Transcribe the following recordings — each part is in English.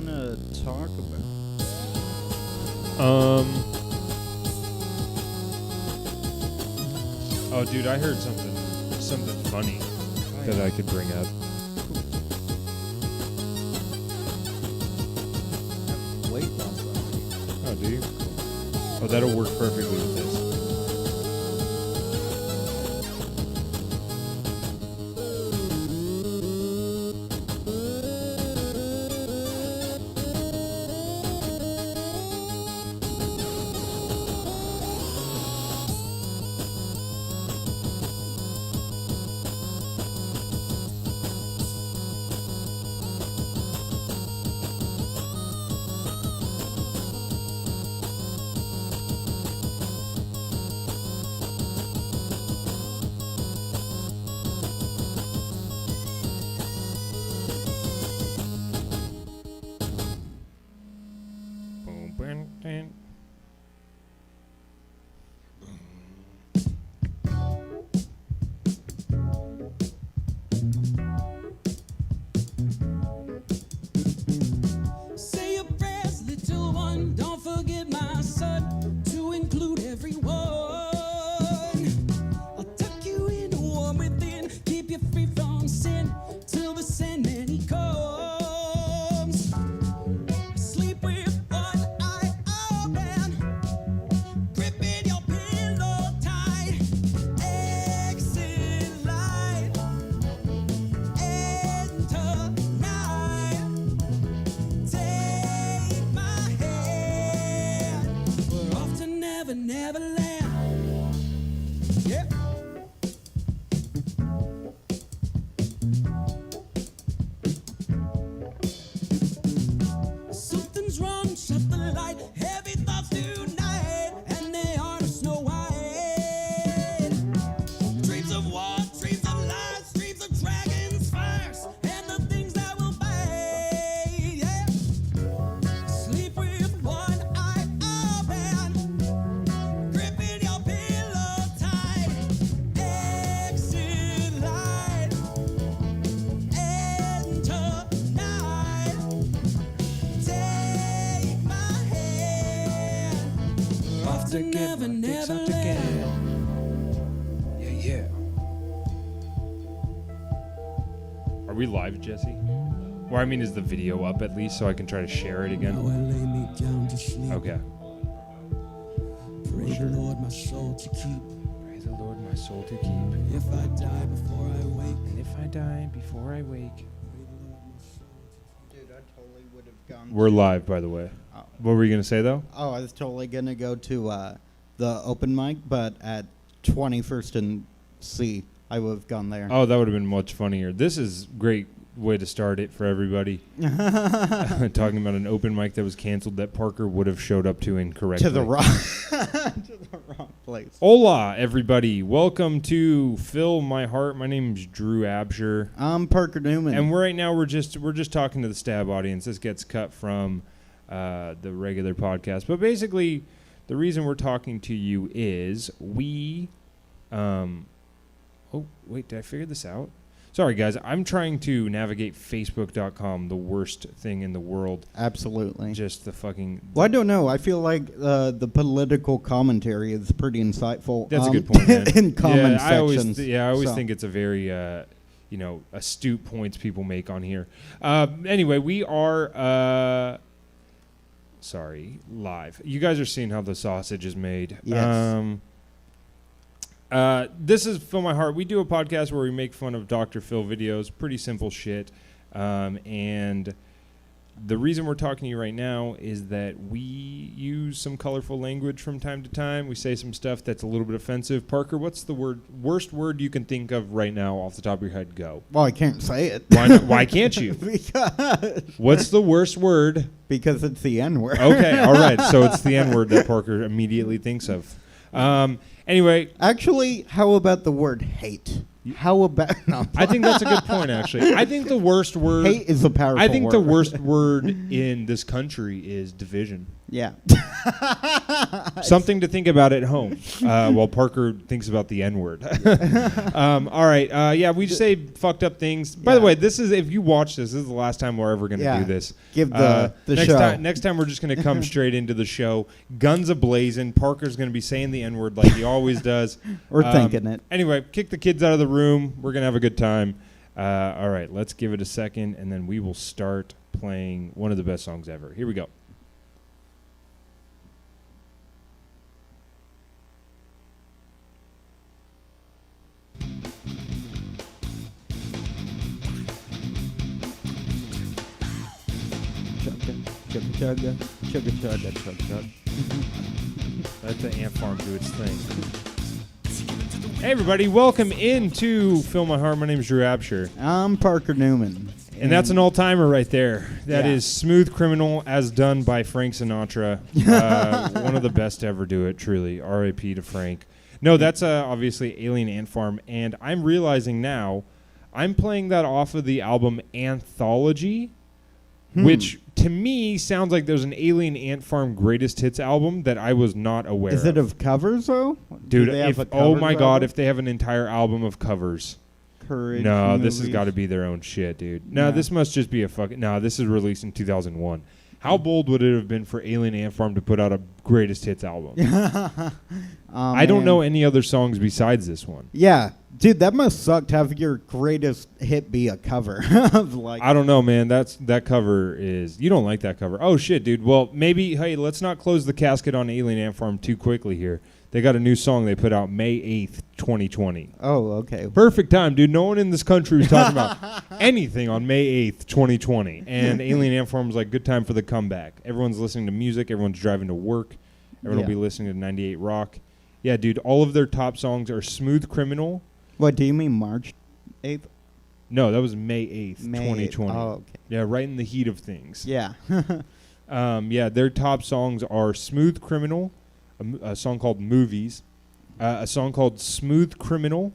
want to talk about? Oh, dude, I heard something funny that I could bring up. Weight loss already. Oh, do you? Oh, that'll work perfectly with this. Say your prayers, little one. Don't forget my son to include everyone. I'll tuck you in, warm within, keep you free from sin till the Sandman he comes. Sleep with one eye open, gripping your pillow tight. Exit light, enter night. Take my hand. We're off to Never, Neverland. Yeah. Something's wrong, shut the light. Heavy thoughts tonight, and they aren't Snow White. Dreams of war, dreams of lies, dreams of dragons, fires, and the things that will bite. Yeah. Sleep with one eye open, gripping your pillow tight. Exit light, enter night. Take my hand. We're off to Never, Neverland. Yeah. Are we live, Jesse? Or I mean, is the video up at least so I can try to share it Now again? I lay me down to sleep. Okay. Pray Sure. the Lord my soul to keep. Praise the Lord, my soul to keep. If I die before I wake. And if I die before I wake. Pray the Lord my soul to Dude, I totally would have gone. We're to- live, by the way. Oh. What were you going to say, though? Oh, I was totally gonna go to the open mic, but at 21st and C, I would have gone there. Oh, that would have been much funnier. This is great way to start it for everybody. Talking about an open mic that was canceled that Parker would have showed up to incorrectly. To the wrong, to the wrong place. Hola, everybody. Welcome to Fill My Heart. My name's Drew Absher. I'm Parker Newman. And right now we're just talking to the Stab audience. This gets cut from the regular podcast. But basically, the reason we're talking to you is we oh, wait, did I figure this out? Sorry, guys. I'm trying to navigate Facebook.com, the worst thing in the world. Absolutely. Just the fucking... Well, I don't know. I feel like the political commentary is pretty insightful. That's a good point, man. In comment I always sections. I always so. think it's a very, astute points people make on here. Anyway, we are, live. You guys are seeing how the sausage is made. Yes. This is Fill My Heart. We do a podcast where we make fun of Dr. Phil videos. Pretty simple shit. And the reason we're talking to you right now is that we use some colorful language from time to time. We say some stuff that's a little bit offensive. Parker, what's the worst word you can think of right now off the top of your head? Go. Well, I can't say it. Why not? Why can't you? because What's the worst word? because it's the N word. Okay, all right. So it's the N word that Parker immediately thinks of. Anyway, Actually, how about the word hate? How about no, I think that's a good point, actually. I think the worst word... hate is a powerful I think word. the worst word in this country is division. Yeah. Something to think about at home while Parker thinks about the N-word. All right. Yeah, we just say fucked up things. By the Yeah. way, this is, if you watch this is the last time we're ever going to Yeah. do this. Give the next show. Next time we're just going to come straight into the show. Guns a-blazing. Parker's going to be saying the N-word like he always does. Or thinking it. Anyway, kick the kids out of the room. We're going to have a good time. All right, let's give it a second, and then we will start playing one of the best songs ever. Here we go. Chugga, chugga, chugga, chugga, chugga. Let the ant farm do its thing. Hey, everybody, welcome into Fill My Heart. My name is Drew Absher. I'm Parker Newman. And that's an all-timer right there. That Yeah. is Smooth Criminal as done by Frank Sinatra. One of the best to ever do it, truly. R.I.P. to Frank. No, that's obviously Alien Ant Farm. And I'm realizing now I'm playing that off of the album Anthology, which to me sounds like there's an Alien Ant Farm greatest hits album that I was not aware Is of. it of covers, though? Dude, Do they have if, a oh covers my God, album? if they have an entire album of covers. Courage No, this has movies. got to be their own shit, dude. No, Yeah. this must just be a fucking... No, this is released in 2001. How bold would it have been for Alien Ant Farm to put out a greatest hits album? I don't man. know any other songs besides this one. Yeah, dude, that must suck to have your greatest hit be a cover of like. I don't know, man. That cover is... You don't like that cover. Oh, shit, dude. Well, maybe... Hey, let's not close the casket on Alien Ant Farm too quickly here. They got a new song they put out May 8th, 2020. Oh, okay. Perfect time, dude. No one in this country was talking about anything on May 8th, 2020. And Alien Ant Farm was like, good time for the comeback. Everyone's listening to music. Everyone's driving to work. Everyone will be listening to 98 Rock. Yeah, dude, all of their top songs are Smooth Criminal. What do you mean, March 8th? No, that was May 8th, May 2020. 8th. Oh, okay. Yeah, right in the heat of things. Yeah. Yeah, their top songs are Smooth Criminal, a song called Movies, a song called Smooth Criminal,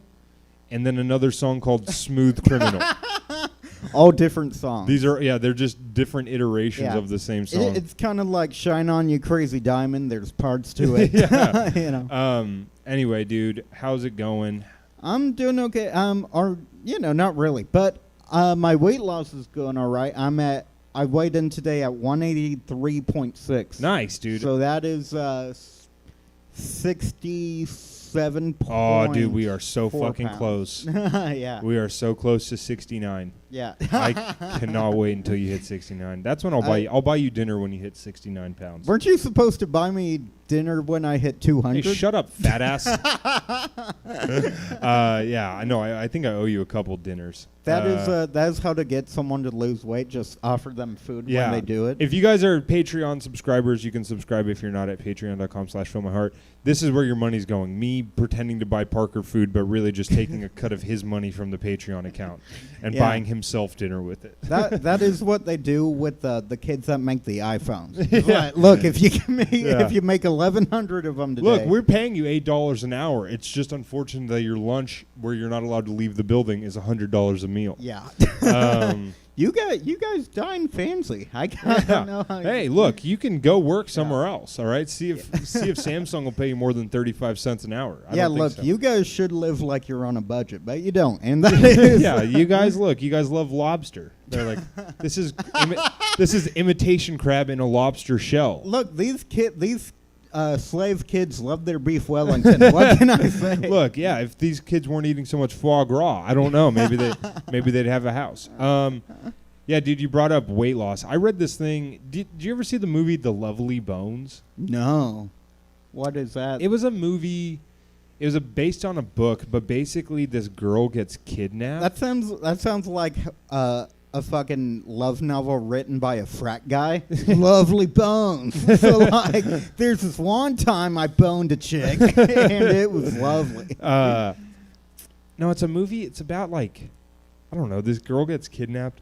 and then another song called Smooth Criminal. All different songs. These are, yeah, they're just different iterations Yeah. of the same song. It's kind of like Shine On You Crazy Diamond. There's parts to it. Yeah. You know. Anyway, dude, how's it going? I'm doing okay. Or not really, but my weight loss is going all right. I weighed in today at 183.6. Nice, dude. So that is 67 Oh, dude, we are so 4 fucking pounds. close. Yeah. We are so close to 69. Yeah. I cannot wait until you hit 69. That's when I'll buy you. I'll buy you dinner when you hit 69 pounds. Weren't you supposed to buy me dinner when I hit 200? Hey, shut up, fat ass. Yeah, I know. I think I owe you a couple dinners. That is how to get someone to lose weight. Just offer them food Yeah. when they do it. If you guys are Patreon subscribers, you can subscribe if you're not at patreon.com/fillmyheart. This is where your money's going. Me pretending to buy Parker food, but really just taking a cut of his money from the Patreon account and Yeah. buying himself dinner with it. That is what they do with the kids that make the iPhones. It's Yeah. like, look, if you can make Yeah. if you make 1,100 of them today. Look, we're paying you $8 an hour. It's just unfortunate that your lunch, where you're not allowed to leave the building, is $100 a meal. yeah. Um, You guys dine fancy. I yeah. don't know how. Hey, look, you can go work somewhere else. All right, see if Samsung will pay you more than 35 cents an hour. I yeah, don't think look, so. you guys should live like you're on a budget, but you don't. And that is Yeah, you guys love lobster. They're like, this is imitation crab in a lobster shell. Look, these slave kids love their beef Wellington. What can I say? Look, yeah, if these kids weren't eating so much foie gras, I don't know. Maybe they'd have a house. Yeah, dude, you brought up weight loss. I read this thing. Did you ever see the movie The Lovely Bones? No. What is that? It was a movie. It was based on a book, but basically this girl gets kidnapped. That sounds like a fucking love novel written by a frat guy. Lovely bones. So like, there's this one time I boned a chick, and it was lovely. No, it's a movie. It's about like, I don't know. This girl gets kidnapped,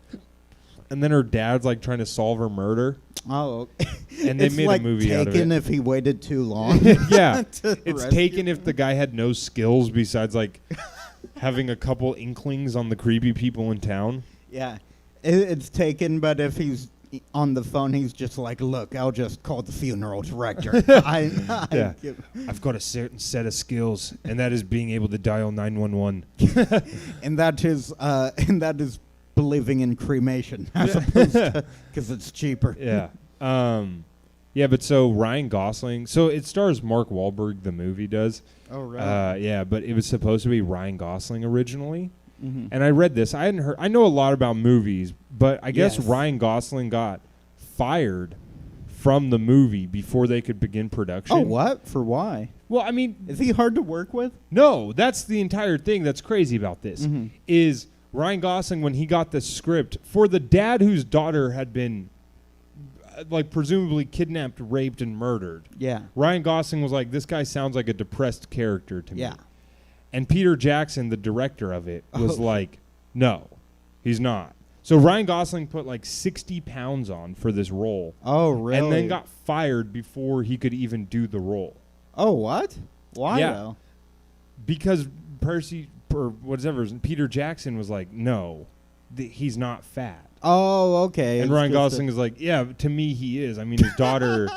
and then her dad's like trying to solve her murder. Oh, And they it's made like a movie out of Taken it. if he waited too long. Yeah, to it's rescue taken if him. the guy had no skills besides like having a couple inklings on the creepy people in town. Yeah, it's Taken, but if he's on the phone, he's just like, "Look, I'll just call the funeral director." Yeah. I've got a certain set of skills, and that is being able to dial 911. and that is believing in cremation as opposed to because it's cheaper. Yeah. Yeah, but so Ryan Gosling, so it stars Mark Wahlberg, the movie does. Oh, right. Yeah, but it was supposed to be Ryan Gosling originally. Mm-hmm. And I read this. I hadn't heard. I know a lot about movies, but I guess Yes. Ryan Gosling got fired from the movie before they could begin production. Oh, what? For why? Well, I mean, Is he hard to work with? no, that's the entire thing that's crazy about this. Mhm. Is Ryan Gosling, when he got the script for the dad whose daughter had been like presumably kidnapped, raped, and murdered, Yeah. Ryan Gosling was like, this guy sounds like a depressed character to me. Yeah. And Peter Jackson, the director of it, was Oh. like, no, he's not. So Ryan Gosling put like 60 pounds on for this role. Oh, really? And then got fired before he could even do the role. Oh, what? Why Yeah. though? Because Peter Jackson was like, no, he's not fat. Oh, okay. And It's Ryan just Gosling is like, yeah, to me he is. I mean, his daughter.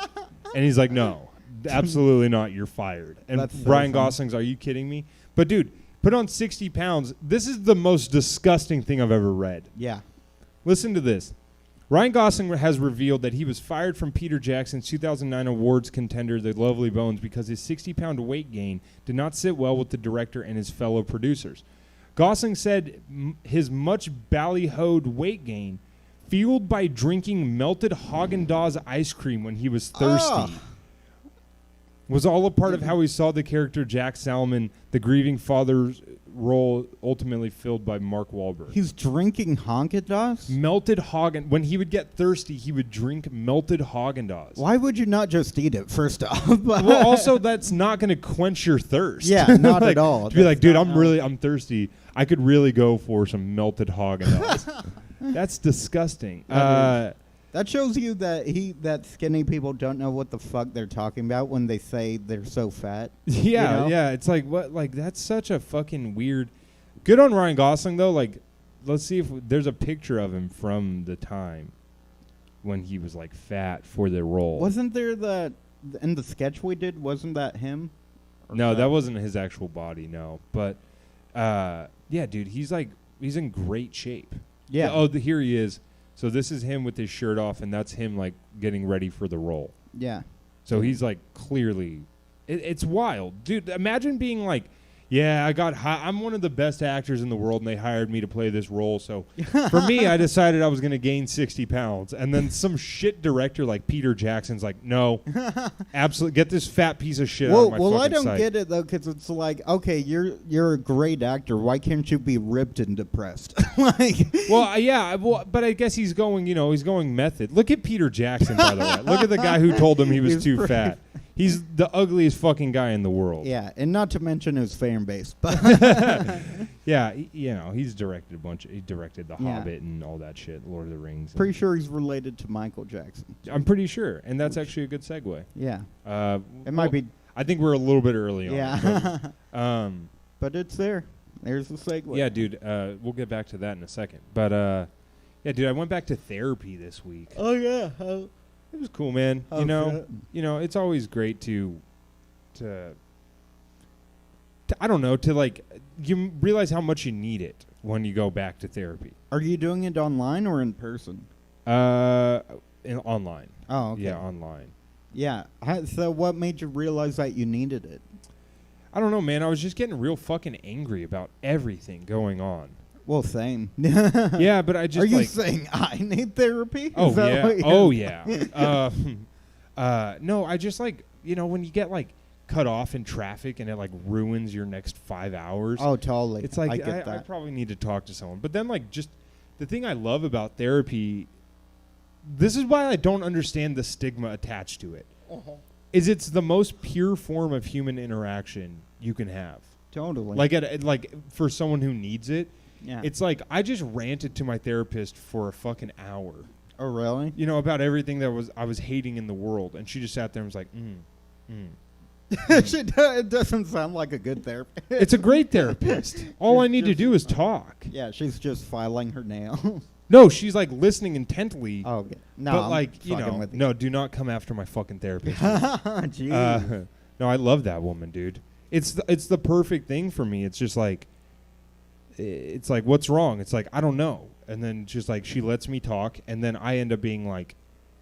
And he's like, no, absolutely not. You're fired. And That's so Ryan funny. Gosling's, are you kidding me? But dude, put on 60 pounds. This is the most disgusting thing I've ever read. Yeah. Listen to this. Ryan Gosling has revealed that he was fired from Peter Jackson's 2009 awards contender, The Lovely Bones, because his 60-pound weight gain did not sit well with the director and his fellow producers. Gosling said his much ballyhooed weight gain, fueled by drinking melted Haagen-Dazs ice cream when he was thirsty, Ugh. was all a part of how he saw the character Jack Salmon, the grieving father's role ultimately filled by Mark Wahlberg. He's drinking Haagen-Dazs? Melted Haagen. When he would get thirsty, he would drink melted Haagen-Dazs. Why would you not just eat it, first off? Well, also that's not going to quench your thirst. Yeah, not Like, at all. To be That's like, dude, not I'm thirsty. I could really go for some melted Haagen-Dazs. That's disgusting. That shows you that skinny people don't know what the fuck they're talking about when they say they're so fat. Yeah, know? yeah. It's like what? Like that's such a fucking weird. Good on Ryan Gosling though. Like, let's see if there's a picture of him from the time when he was like fat for the role. Wasn't there in the sketch we did? Wasn't that him? Or No, that wasn't his actual body. No, but yeah, dude, he's in great shape. Yeah. Oh, here he is. So this is him with his shirt off, and that's him like getting ready for the role. Yeah. So he's like clearly, it's wild, dude. Imagine being like, yeah, I'm one of the best actors in the world, and they hired me to play this role. So for me, I decided I was going to gain 60 pounds, and then some shit director like Peter Jackson's like, no, absolutely, get this fat piece of shit out of my Well, fucking I don't sight. get it though, because it's like, okay, you're a great actor. Why can't you be ripped and depressed? Like, Well, yeah, but I guess he's going method. Look at Peter Jackson, by the way. Look at the guy who told him he was He's too pretty fat. He's the ugliest fucking guy in the world. yeah, and not to mention his fan base, but Yeah, he's directed a bunch. He directed The Yeah. Hobbit and all that shit, Lord of the Rings. pretty sure he's related to Michael Jackson. I'm pretty sure, and that's actually a good segue. Yeah, It might be. I think we're a little bit early on. Yeah, But, but it's there. There's the segue. yeah, dude. We'll get back to that in a second. But yeah, dude, I went back to therapy this week. Oh yeah. It was cool, man. Oh, You know, it's always great to I don't know, to like you realize how much you need it when you go back to therapy. Are you doing it online or in person? Online. Oh, okay. Yeah, online. Yeah. So what made you realize that you needed it? I don't know, man. I was just getting real fucking angry about everything going on. Well, same. Yeah, but I just Are you like saying I need therapy? Oh Is that yeah. what you're- Oh yeah. No, I just like, when you get like cut off in traffic and it like ruins your next 5 hours. Oh, totally. It's like I get I that. probably need to talk to someone. But then like just the thing I love about therapy, this is why I don't understand the stigma attached to it. Is it's the most pure form of human interaction you can have. Totally. Like for someone who needs it, yeah. it's like I just ranted to my therapist for a fucking hour. Oh, really? About everything that I was hating in the world, and she just sat there and was like, It doesn't sound like a good therapist. It's a great therapist. All I need to do is talk. Yeah, she's just filing her nails. No, she's like listening intently. Oh, okay. No, but I'm like, you fucking know, with you. no, do not come after my fucking therapist. Jeez. No, I love that woman, dude. It's the perfect thing for me. It's just like, it's like, what's wrong? It's like, I don't know. And then she's like, she lets me talk, and then I end up being like,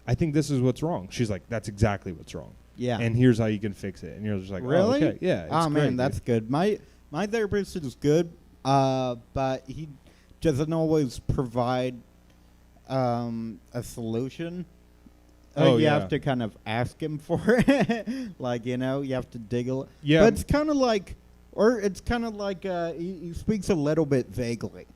I think this is what's wrong. She's like, that's exactly what's wrong. Yeah. And here's how you can fix it. And you're just like, Really? Oh, okay. Yeah. It's Oh, man, great, that's good. My therapist is good, but he doesn't always provide a solution. Oh, you yeah. have to kind of ask him for it. Like, you know, you have to dig a little. Yeah. But it's kind of like, he speaks a little bit vaguely,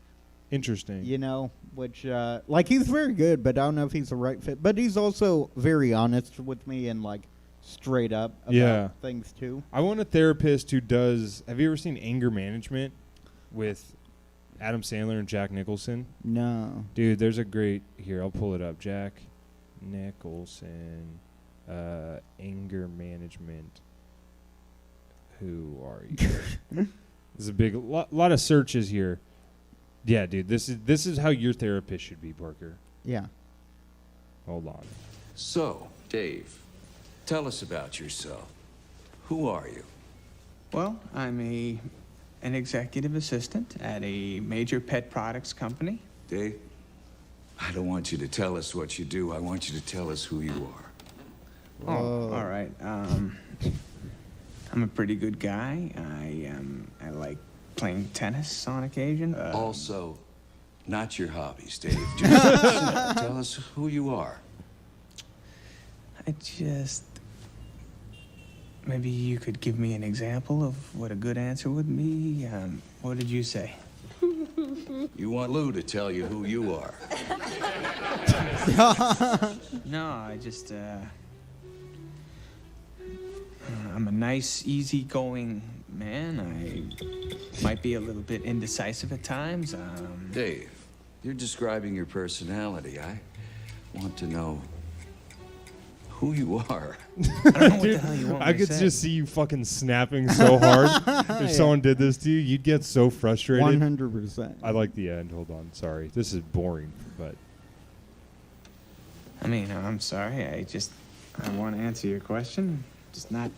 Interesting. you know, which, like, he's very good, but I don't know if he's the right fit. But he's also very honest with me and, like, straight up about Yeah. things, too. I want a therapist who does. Have you ever seen Anger Management with Adam Sandler and Jack Nicholson? No. Dude, there's a great. Here, I'll pull it up. Jack Nicholson, Anger Management. Who are you? There's a big lot of searches here. Yeah, dude, this is how your therapist should be, Parker. Yeah. Hold on. So, Dave, tell us about yourself. Who are you? Well, I'm an executive assistant at a major pet products company. Dave, I don't want you to tell us what you do. I want you to tell us who you are. Oh, all right. I'm a pretty good guy. I like playing tennis on occasion. Also, not your hobbies, Dave. Just tell us who you are. Maybe you could give me an example of what a good answer would be. What did you say? You want Lou to tell you who you are. No, I'm a nice, easygoing man. I might be a little bit indecisive at times. Dave, you're describing your personality. I want to know who you are. I don't know what the hell you want me I to could say. just see you fucking snapping so hard. If someone did this to you, you'd get so frustrated. 100%. I like the end. Hold on. Sorry. This is boring, but I mean, I'm sorry. I want to answer your question. Just not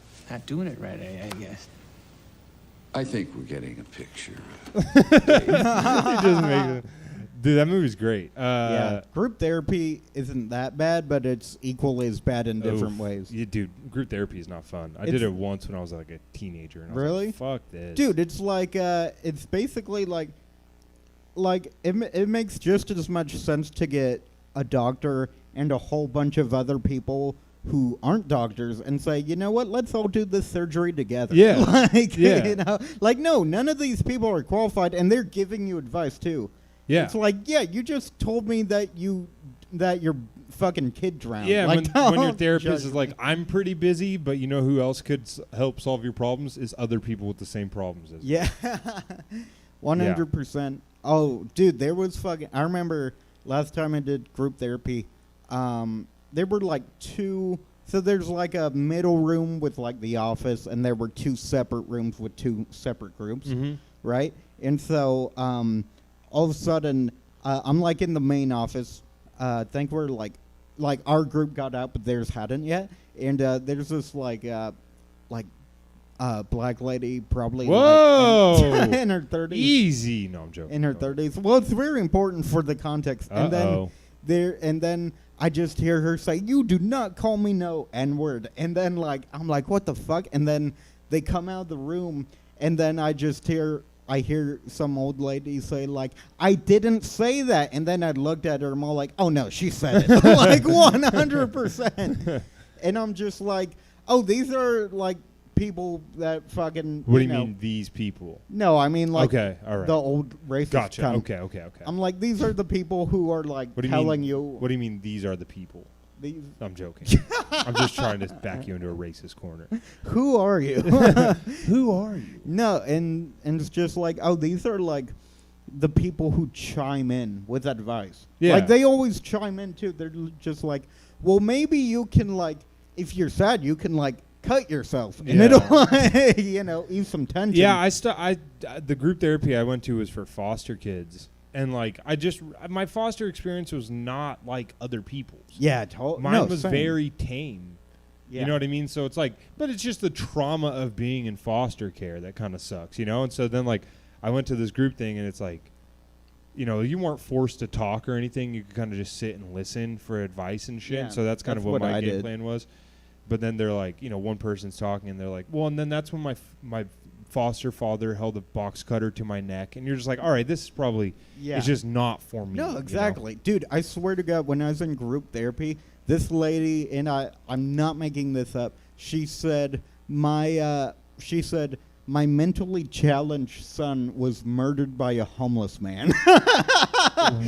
doing it right, I guess. I think we're getting a picture. it doesn't make it. Dude, that movie's great. Yeah, group therapy isn't that bad, but it's equally as bad in different oof. ways. Yeah, dude, group therapy is not fun. I did it once when I was like a teenager. And I was Really? like, fuck this. Dude, it's like it's basically like it makes just as much sense to get a doctor and a whole bunch of other people who aren't doctors and say, you know what, let's all do this surgery together. Yeah. Like, Yeah. you know, like, no, none of these people are qualified, and they're giving you advice too. Yeah. It's like, yeah, you just told me that your fucking kid drowned. Yeah, like, when your don't therapist judge is me. like, I'm pretty busy, but you know who else could help solve your problems is other people with the same problems as you. Yeah. 100%. Oh, dude, there was fucking... I remember last time I did group therapy, there were like two... So there's like a middle room with like the office, and there were two separate rooms with two separate groups, right? And so all of a sudden, I'm like in the main office. I think we're like our group got out, but theirs hadn't yet. And there's this black lady, probably Whoa! like in her 30s. Easy. No, I'm joking. In her 30s. Well, it's very important for the context. Uh-oh. And then I just hear her say, "You do not call me no N-word." And then I'm like, what the fuck? And then they come out of the room, and then I hear some old lady say like, "I didn't say that." And then I looked at her, and I'm all like, "Oh no, she said it." Like 100%. And I'm just like, "Oh, these are like people that fucking." What do you mean these people? No, I mean like Okay, all right. the old racist. Gotcha. cunt. Okay. I'm like, these are the people who are like What do you telling mean? you. What do you mean these are the people? These, I'm joking. I'm just trying to back you into a racist corner. who are you? Who are you? No, and it's just like, oh, these are like the people who chime in with advice. Yeah. Like they always chime in too. They're just like, well, maybe you can like, if you're sad, you can like cut yourself, and Yeah. it'll, ease some tension. Yeah, the group therapy I went to was for foster kids, And like my foster experience was not like other people's. Yeah, Mine was very tame. Yeah. You know what I mean? So it's like, but it's just the trauma of being in foster care that kind of sucks, you know? And so then like I went to this group thing and it's like, you know, you weren't forced to talk or anything. You could kind of just sit and listen for advice and shit. Yeah, So that's kind of what my I game did. plan was. But then they're like, you know, one person's talking and they're like, well, and then that's when my foster father held a box cutter to my neck. And you're just like, all right, this is probably, it's just not for me. No, you know? exactly. Dude, I swear to God, when I was in group therapy, this lady, and I'm not making this up, she said, my mentally challenged son was murdered by a homeless man.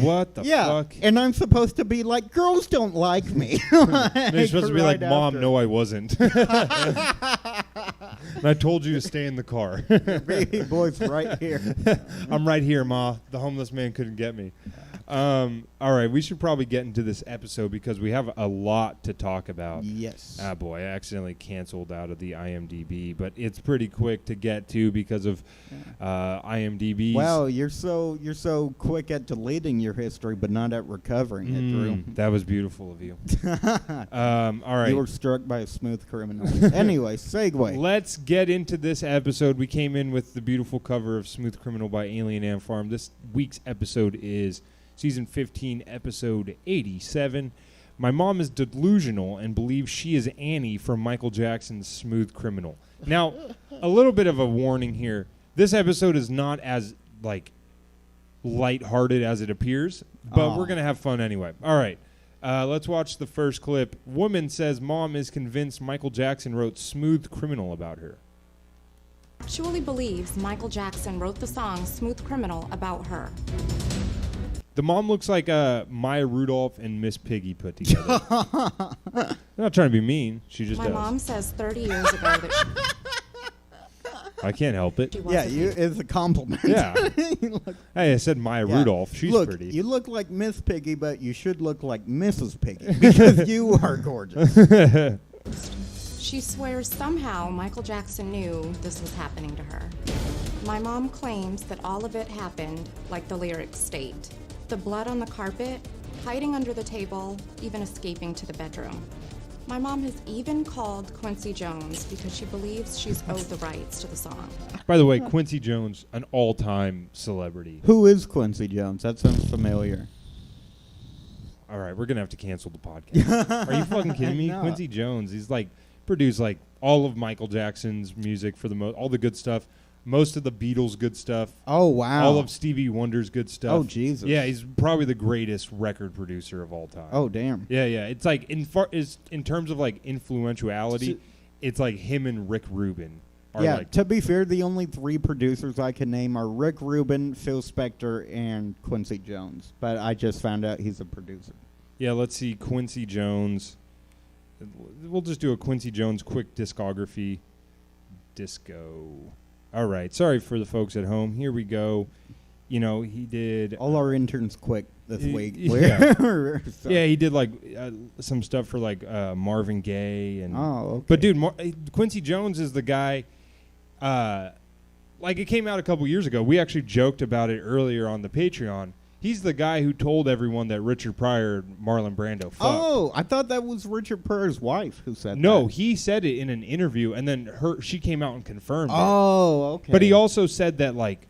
What the yeah, fuck? and I'm supposed to be like, girls don't like me. And you're supposed to be like, Right Mom, after. no, I wasn't. And I told you to stay in the car. Baby boy's right here. I'm right here, Ma. The homeless man couldn't get me. All right, we should probably get into this episode because we have a lot to talk about. Yes. Ah, boy, I accidentally canceled out of the IMDb, but it's pretty quick to get to because of IMDb. Wow, you're so quick at deleting your history, but not at recovering it, Drew. That was beautiful of you. All right. You were struck by a smooth criminal. Anyway, segue. Let's get into this episode. We came in with the beautiful cover of Smooth Criminal by Alien Ant Farm. This week's episode is Season 15, Episode 87. My mom is delusional and believes she is Annie from Michael Jackson's Smooth Criminal. Now, a little bit of a warning here. This episode is not as, like, lighthearted as it appears, but Aw. we're going to have fun anyway. All right. Let's watch the first clip. Woman says mom is convinced Michael Jackson wrote Smooth Criminal about her. Actually believes Michael Jackson wrote the song Smooth Criminal about her. The mom looks like Maya Rudolph and Miss Piggy put together. Not trying to be mean. She just My does. mom says 30 years ago that I can't help it. she was Yeah, a it's a compliment. Yeah. You look- Hey, I said Maya yeah. Rudolph. She's look, pretty. You look like Miss Piggy, but you should look like Mrs. Piggy because you are gorgeous. She swears somehow Michael Jackson knew this was happening to her. My mom claims that all of it happened like the lyrics state. The blood on the carpet, hiding under the table, even escaping to the bedroom. My mom has even called Quincy Jones because she believes she's owed the rights to the song. By the way, Quincy Jones, an all-time celebrity. Who is Quincy Jones? That sounds familiar. All right, we're going to have to cancel the podcast. Are you fucking kidding me? No. Quincy Jones, he's like produced like all of Michael Jackson's music for all the good stuff, most of the Beatles' good stuff, Oh, wow. all of Stevie Wonder's good stuff. Oh, Jesus. Yeah, he's probably the greatest record producer of all time. Oh, damn. Yeah, yeah. It's like in terms of like influentiality, So- it's like him and Rick Rubin are Yeah, like to be fair, the only three producers I can name are Rick Rubin, Phil Spector, and Quincy Jones. But I just found out he's a producer. Yeah, let's see Quincy Jones. We'll just do a Quincy Jones quick discography. Disco. All right. Sorry for the folks at home. Here we go. You know, he did. All our interns quit this week. Yeah. So- Yeah, he did like some stuff for like Marvin Gaye and. Oh, okay. But dude, Quincy Jones is the guy. Like it came out a couple years ago. We actually joked about it earlier on the Patreon. He's the guy who told everyone that Richard Pryor and Marlon Brando fucked. Oh, I thought that was Richard Pryor's wife who said No, that. he said it in an interview, and then she came out and confirmed it. Oh, okay. But he also said that like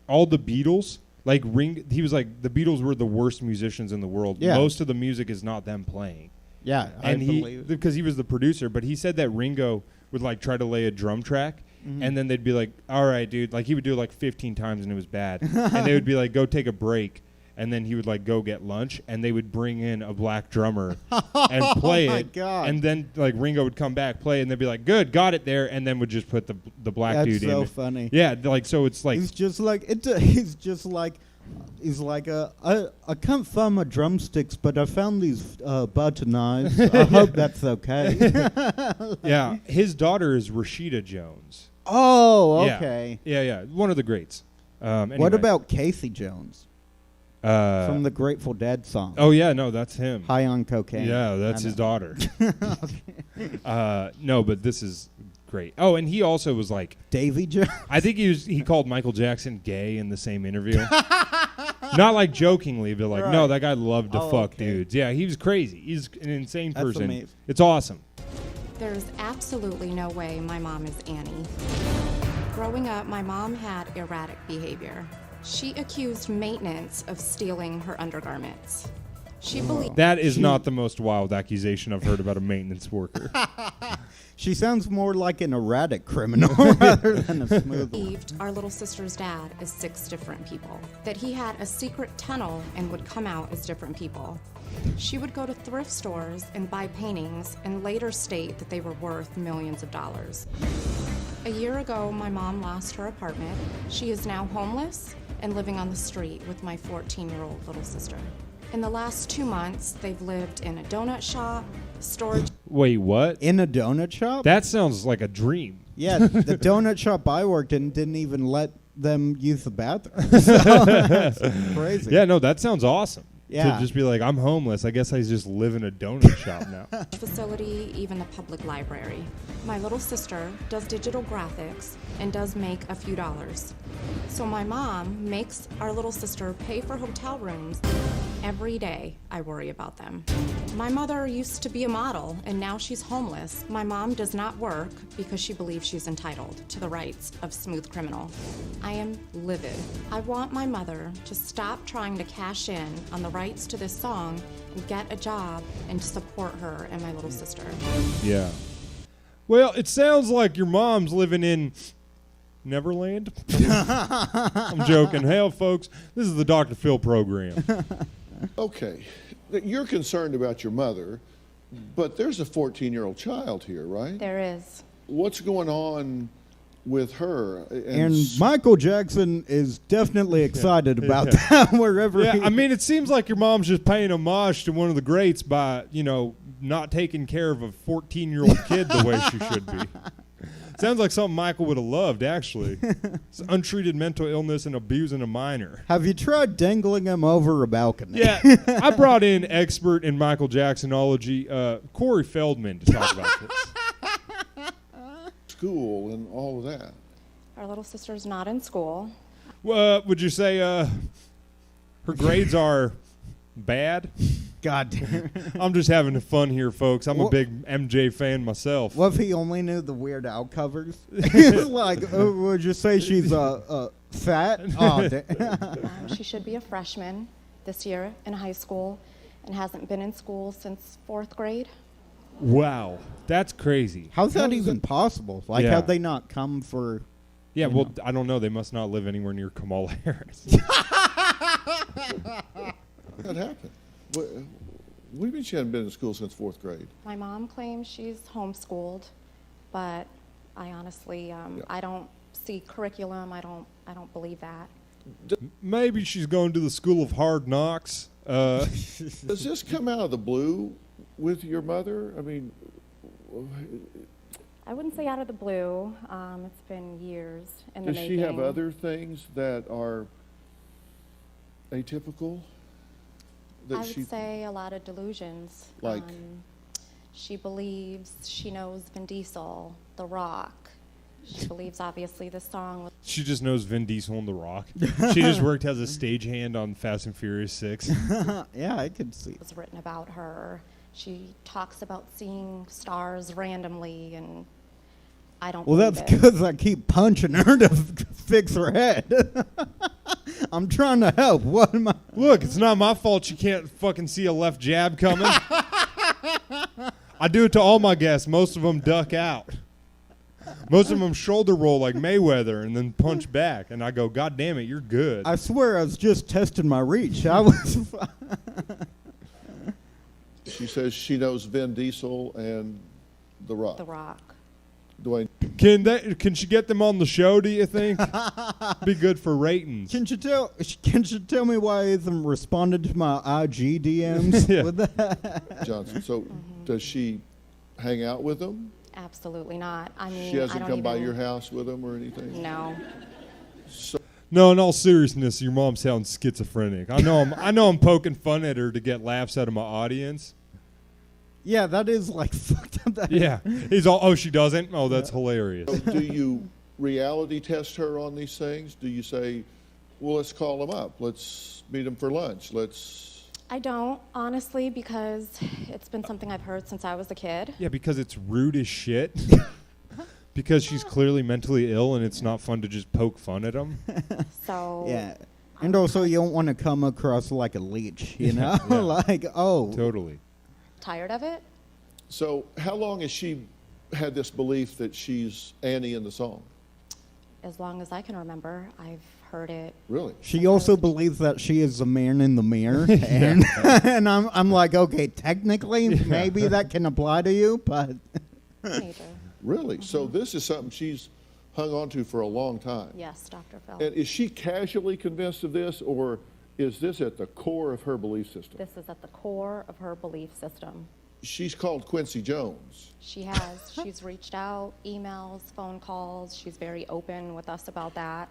all the Beatles, like he was like the Beatles were the worst musicians in the world. Yeah. Most of the music is not them playing. Yeah, And I he believe it. because he was the producer, but he said that Ringo would like try to lay a drum track. Mm-hmm. And then they'd be like, "All right, dude." Like he would do it like 15 times, and it was bad. And they would be like, "Go take a break." And then he would like go get lunch, and they would bring in a black drummer and play Oh my it. God. And then like Ringo would come back, play, and they'd be like, "Good, got it there," and then would just put the black That's dude so in. funny. Yeah, like so it's like He's just like he's like I can't find my drumsticks, but I found these butter knives. I hope that's okay. yeah. His daughter is Rashida Jones. Oh, Yeah. okay. Yeah, one of the greats. What Anyway. about Casey Jones from the Grateful Dead song? Oh yeah, no, that's him. High on Cocaine. Yeah, that's I his know. daughter. No, but this is great. Oh, and he also was like, Davy Jones. I think he called Michael Jackson gay in the same interview. Not like jokingly, but like, no, Right. that guy loved to Oh, fuck okay. dudes. Yeah, he was crazy. He's an insane That's person. amazing. It's awesome. There's absolutely no way my mom is Annie. Growing up, my mom had erratic behavior. She accused maintenance of stealing her undergarments. She believed That is not the most wild accusation I've heard about a maintenance worker. She sounds more like an erratic criminal rather than a smooth one. believed our little sister's dad is 6 different people, that he had a secret tunnel and would come out as different people. She would go to thrift stores and buy paintings and later state that they were worth millions of dollars. A year ago, my mom lost her apartment. She is now homeless and living on the street with my 14-year-old little sister. In the last 2 months, they've lived in a donut shop, storage. Wait, what? In a donut shop? That sounds like a dream. Yeah, the donut shop I worked in didn't even let them use the bathroom. So that's crazy. Yeah, no, that sounds awesome. Yeah. To just be like, I'm homeless. I guess I just live in a donut shop now. Facility, even the public library. My little sister does digital graphics and does make a few dollars. So my mom makes our little sister pay for hotel rooms. Every day, I worry about them. My mother used to be a model, and now she's homeless. My mom does not work because she believes she's entitled to the rights of Smooth Criminal. I am livid. I want my mother to stop trying to cash in on the rights to this song and get a job and to support her and my little sister. Yeah. Well, it sounds like your mom's living in Neverland. I'm joking. Hell, folks, this is the Dr. Phil program. Okay, you're concerned about your mother, but there's a 14-year-old child here, right? There is. What's going on with her? And Michael Jackson is definitely excited about that wherever Yeah, he... I mean, it seems like your mom's just paying homage to one of the greats by, not taking care of a 14-year-old kid the way she should be. Sounds like something Michael would have loved, actually. It's untreated mental illness and abusing a minor. Have you tried dangling him over a balcony? Yeah, I brought in expert in Michael Jacksonology, Corey Feldman, to talk about this. School and all of that. Our little sister's not in school. Would you say her grades are bad? God damn. I'm just having fun here, folks. I'm a What- big MJ fan myself. What if he only knew the Weird Al covers? He's like, would you say she's fat? Oh, She should be a freshman this year in high school and hasn't been in school since 4th grade. Wow, that's crazy. How's that even possible? Like, Yeah. how'd they not come for... Yeah, well, I don't know. They must not live anywhere near Kamala Harris. That happened. What do you mean she hadn't been in school since 4th grade? My mom claims she's homeschooled, but I honestly, I don't see curriculum. I don't believe that. Maybe she's going to the School of Hard Knocks. Does this come out of the blue with your mother? I mean, I wouldn't say out of the blue. It's been years in the does making. she have other things that are atypical? I would say a lot of delusions. Like? She believes she knows Vin Diesel, The Rock. She believes, obviously, this song She just knows Vin Diesel and The Rock. She just worked as a stagehand on Fast and Furious 6. Yeah, I could see. was written about her. She talks about seeing stars randomly, and I don't Well, believe that's it. because I keep punching her to fix her head. I'm trying to help. What am I... Look, it's not my fault you can't fucking see a left jab coming. I do it to all my guests. Most of them duck out. Most of them shoulder roll like Mayweather and then punch back. And I go, God damn it, you're good. I swear I was just testing my reach. I was... She says she knows Vin Diesel and The Rock. The Rock. Dwayne. Can she get them on the show, do you think? Be good for ratings. Can you tell me why he hasn't responded to my IG DMs Yeah. with that? Johnson. So does she hang out with them? Absolutely not. I mean, She I hasn't don't come by even- your house with them or anything? No. No, in all seriousness, your mom sounds schizophrenic. I know I'm poking fun at her to get laughs out of my audience. Yeah, that is like fucked up. That Yeah. He's all, oh, she doesn't? Oh, that's hilarious. So do you reality test her on these things? Do you say, well, let's call them up. Let's meet them for lunch. I don't, honestly, because it's been something I've heard since I was a kid. Yeah, because it's rude as shit. Because she's clearly mentally ill and it's not fun to just poke fun at him. So Yeah. And also, you don't want to come across like a leech, you know? Yeah. Like, oh. Totally. tired of it. So how long has she had this belief that she's Annie in the song? As long as I can remember, I've heard it. Really? She also believes that she is the man in the mirror. And, and I'm like, okay, technically, maybe that can apply to you, but... Teenager. Really? So this is something she's hung on to for a long time. Yes, Dr. Phil. And is she casually convinced of this, or is this at the core of her belief system? This is at the core of her belief system. She's called Quincy Jones. She has. She's reached out, emails, phone calls. She's very open with us about that.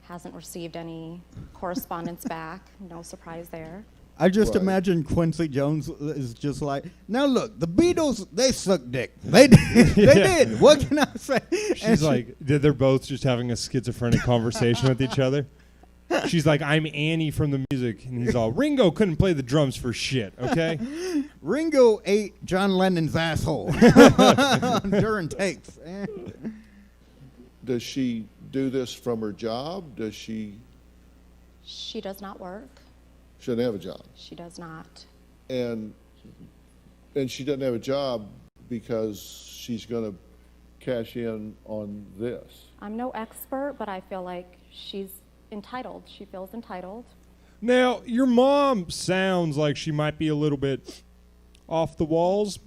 Hasn't received any correspondence back. No surprise there. I just Right. imagine Quincy Jones is just like, now look, the Beatles, they suck dick. They did. They did. What can I say? And She's she- like, they're both just having a schizophrenic conversation with each other. She's like, I'm Annie from the music. And he's all, Ringo couldn't play the drums for shit, okay? Ringo ate John Lennon's asshole during takes. Does she do this from her job? Does she She does not work. doesn't have a job? She does not. And she doesn't have a job because she's going to cash in on this. I'm no expert, but I feel like she's entitled. She feels entitled. Now, your mom sounds like she might be a little bit off the walls.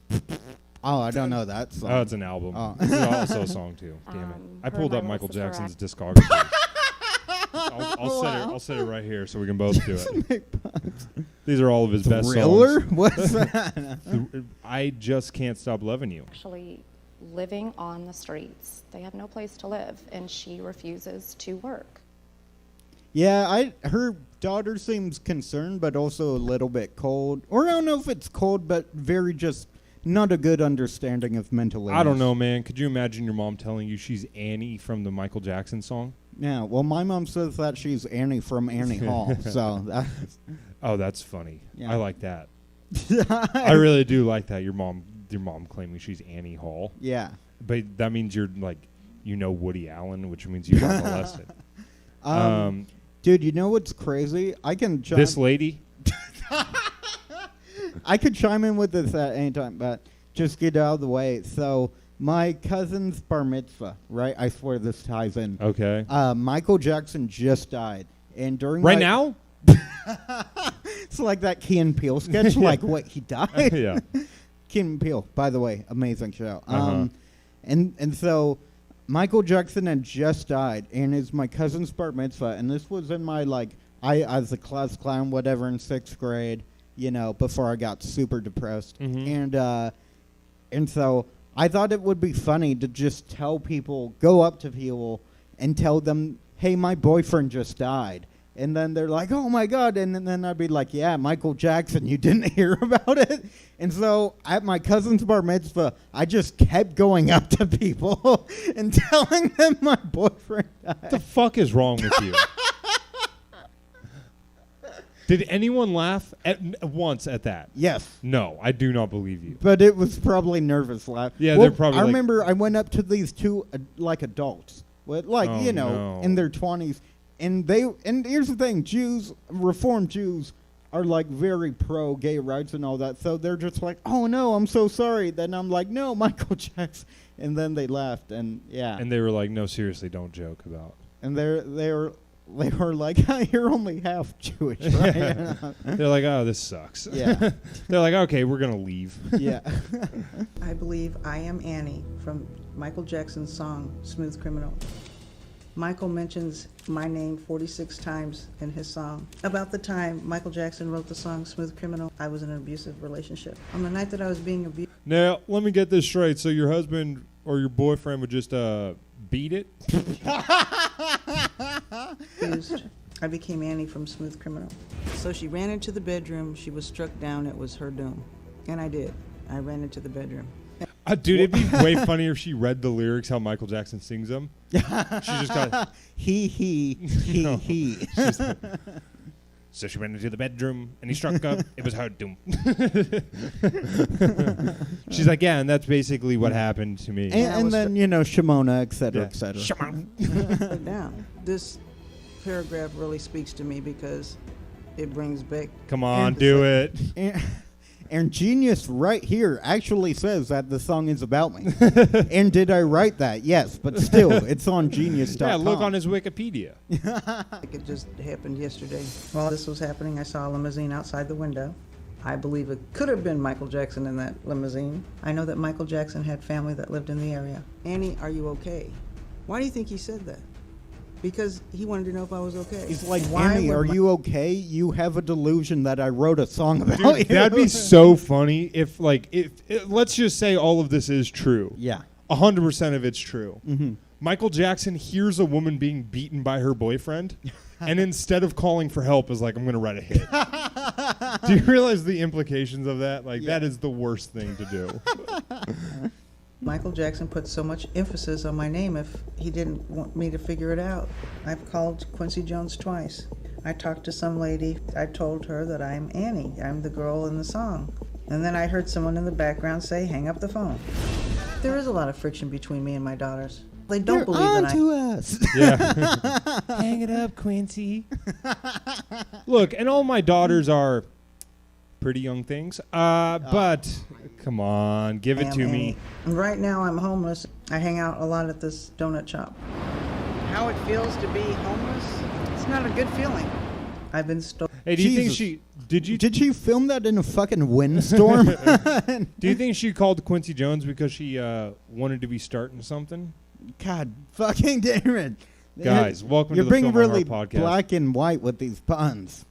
Oh, I don't know that song. Oh, it's an album. Oh. It's also a song, too. Damn it. I her pulled and up my Michael sister Jackson's act- discography. I'll set it right here so we can both do it. These are all of his best Thriller? songs. What's that? I Just Can't Stop Loving You. Actually living on the streets. They have no place to live, and she refuses to work. Yeah, her daughter seems concerned, but also a little bit cold. Or I don't know if it's cold, but very just not a good understanding of mental illness. I don't know, man. Could you imagine your mom telling you she's Annie from the Michael Jackson song? Yeah, well, my mom says that she's Annie from Annie Hall, so that's... Oh, that's funny. Yeah. I like that. I really do like that. Your mom claiming she's Annie Hall. Yeah. But that means you're like, you know Woody Allen, which means you got molested. Dude, you know what's crazy? I can chime, This lady. I could chime in with this at any time, but just get out of the way. So my cousin's bar mitzvah, right? I swear this ties in. Okay. Michael Jackson just died, and during Right now? it's like that Key and Peele sketch. Like, what, he died? Yeah. Key and Peele, by the way, amazing show. Uh-huh. And so Michael Jackson had just died, and it's my cousin's bar mitzvah, and this was in my, like, I was a class clown, whatever, in 6th grade, you know, before I got super depressed. Mhm. And so I thought it would be funny to just tell people, go up to people and tell them, hey, my boyfriend just died. And then they're like, oh, my God. And then I'd be like, yeah, Michael Jackson, you didn't hear about it? And so at my cousin's bar mitzvah, I just kept going up to people and telling them my boyfriend What the died. fuck is wrong with you? Did anyone laugh once at that? Yes. No, I do not believe you. But it was probably nervous laugh. Yeah, they're probably I like- remember I went up to these two, like, adults, with, like, Oh, you know, no. in their 20s. And here's the thing, Jews, Reformed Jews, are like very pro gay rights and all that. So they're just like, oh no, I'm so sorry. Then I'm like, no, Michael Jackson. And then they laughed, and yeah. And they were like, no, seriously, don't joke about. And they were like, you're only half Jewish, right? They're like, oh, this sucks. Yeah. They're like, okay, we're going to leave. Yeah. I believe I Am Annie from Michael Jackson's song, Smooth Criminal. Michael mentions my name 46 times in his song. About the time Michael Jackson wrote the song Smooth Criminal, I was in an abusive relationship. On the night that I was being Now, let me get this straight. So your husband or your boyfriend would just beat it? abused, I became Annie from Smooth Criminal. So she ran into the bedroom, she was struck down, it was her doom. And I did. I ran into the bedroom. Dude, it'd be way funnier if she read the lyrics how Michael Jackson sings them. She just got. He. So she went into the bedroom and he struck up. It was hard to. She's like, yeah, and that's basically what happened to me. And then, Shimona, et cetera, Yeah. et cetera. Put down. This paragraph really speaks to me because it brings back. Come on, do it. And Genius right here actually says that the song is about me. And did I write that? Yes, but still, it's on Genius.com. Yeah, look on his Wikipedia. Like it just happened yesterday. While this was happening, I saw a limousine outside the window. I believe it could have been Michael Jackson in that limousine. I know that Michael Jackson had family that lived in the area. Annie, are you okay? Why do you think he said that? Because he wanted to know if I was okay. He's like, Why Annie, would are Mi- you okay? You have a delusion that I wrote a song about you. Dude, that'd be so funny if let's just say all of this is true. Yeah. 100% of it's true. Mm-hmm. Michael Jackson hears a woman being beaten by her boyfriend, and instead of calling for help, is like, I'm going to write a hit. Do you realize the implications of that? Like, that is the worst thing to do. Michael Jackson put so much emphasis on my name if he didn't want me to figure it out. I've called Quincy Jones twice. I talked to some lady. I told her that I'm Annie. I'm the girl in the song. And then I heard someone in the background say, hang up the phone. There is a lot of friction between me and my daughters. They don't believe that I... to us. Yeah. Hang it up, Quincy. Look, and all my daughters are pretty young things. But come on, give it am to Annie. me. And right now I'm homeless. I hang out a lot at this donut shop. How it feels to be homeless? It's not a good feeling. I've been stolen. Hey, do you think Jesus. she Did she film that in a fucking windstorm? do you think she called Quincy Jones because she wanted to be starting something? God fucking damn it. Guys, welcome You're to the being Film My really Heart podcast. black and white with these puns.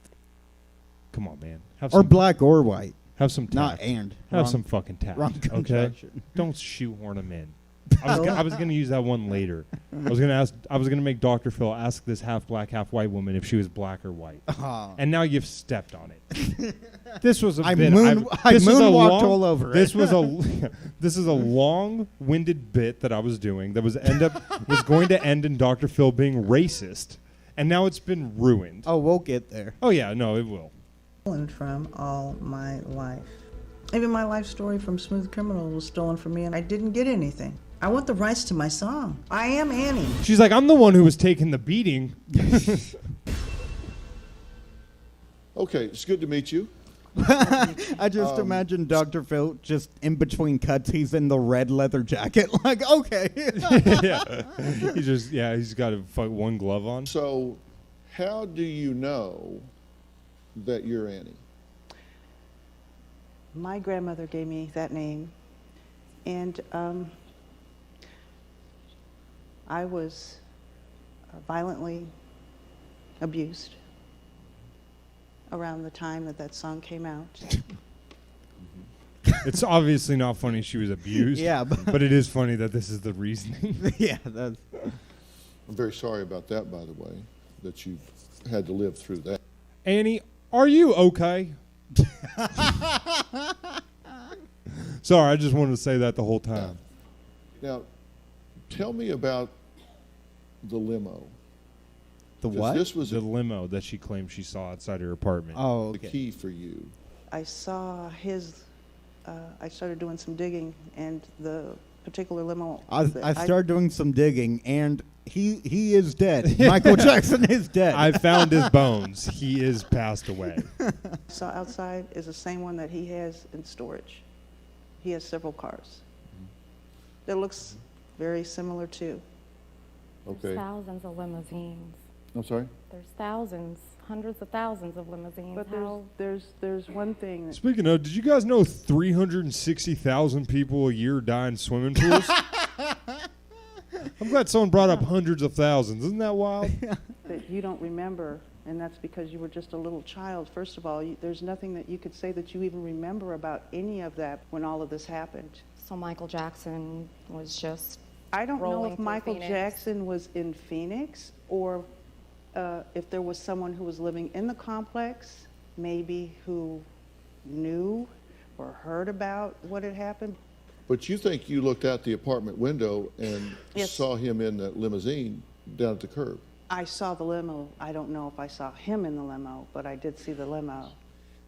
Come on, man. Have Or some, black or white. have some tact. Not and. Have Wrong- some fucking tact. wrong Okay? conjunction. Don't shoehorn them in. I was gonna use that one later. I was gonna make Dr. Phil ask this half black, half white woman if she was black or white. Oh. And now you've stepped on it. This was a I bit. I this was a moonwalked all over This it. was a this is a long-winded bit that I was doing that was was going to end in Dr. Phil being racist, and now it's been ruined. Oh, we'll get there. Oh yeah, no, it will. From all my life. Even my life story from Smooth Criminal was stolen from me and I didn't get anything. I want the rights to my song. I am Annie. She's like, I'm the one who was taking the beating. Okay, it's good to meet you. I just imagine Dr. Phil just in between cuts, he's in the red leather jacket. Like, okay. Yeah, he's got one glove on. So, how do you know that you're Annie? My grandmother gave me that name, and I was violently abused around the time that song came out. It's obviously not funny she was abused. Yeah, but it is funny that this is the reasoning. Yeah, that's. I'm very sorry about that, by the way, that you've had to live through that. Annie, are you okay? Sorry, I just wanted to say that the whole time. Now, tell me about the limo. The 'Cause what? This was The limo that she claimed she saw outside her apartment. Oh, the okay. key for you. I saw I started doing some digging, and the particular limo. I started doing some digging, and he is dead. Michael Jackson is dead. I found his bones. He is passed away. saw outside is the same one that he has in storage. He has several cars. That looks very similar too. There's Okay. thousands of limousines. I'm sorry? There's thousands, hundreds of thousands of limousines. But How? there's one thing that Speaking of, did you guys know 360,000 people a year die in swimming pools? I'm glad someone brought up hundreds of thousands. Isn't that wild? that you don't remember, and that's because you were just a little child. First of all, there's nothing that you could say that you even remember about any of that when all of this happened. So Michael Jackson was just. I don't know Rolling if through Michael Phoenix. Jackson was in Phoenix or if there was someone who was living in the complex, maybe who knew, or heard about what had happened. But you think you looked out the apartment window and Yes. saw him in that limousine down at the curb? I saw the limo. I don't know if I saw him in the limo, but I did see the limo.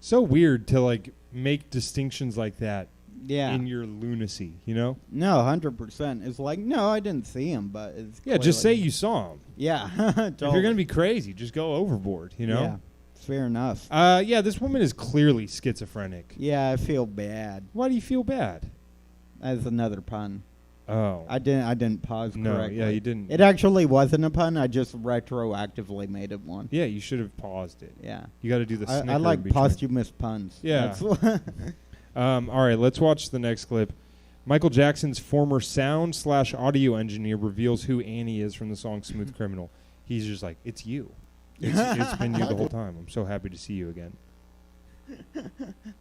So weird to like make distinctions like that Yeah. in your lunacy, you know? No, 100%. It's like, no, I didn't see him, but it's Yeah, just say clearly- you saw him. Yeah. If you're gonna be crazy, just go overboard, you know? Yeah, fair enough. Yeah, this woman is clearly schizophrenic. Yeah, I feel bad. Why do you feel bad? That's another pun. Oh. I didn't pause No, correctly. yeah, you didn't. It actually wasn't a pun. I just retroactively made it one. Yeah, you should have paused it. Yeah. You got to do the I snicker like in between. posthumous puns. Yeah. That's what All right, let's watch the next clip. Michael Jackson's former sound/audio engineer reveals who Annie is from the song "Smooth Criminal." He's just like, "It's you. It's been you the whole time. I'm so happy to see you again."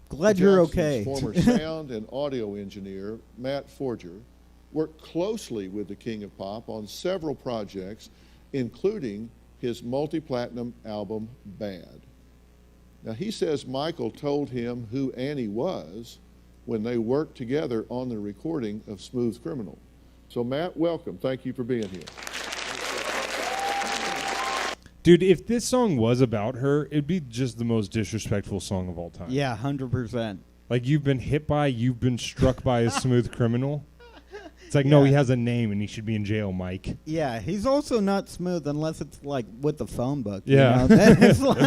Glad you're okay. Jackson's former sound and audio engineer, Matt Forger, worked closely with the King of Pop on several projects, including his multi-platinum album, Bad. Now, he says Michael told him who Annie was when they worked together on the recording of Smooth Criminal. So, Matt, welcome. Thank you for being here. Dude, if this song was about her, it'd be just the most disrespectful song of all time. Yeah, 100%. Like, you've been struck by a smooth criminal. It's like, no, he has a name and he should be in jail, Mike. Yeah, he's also not smooth unless it's like with the phone book. Yeah. You know? Then it's like,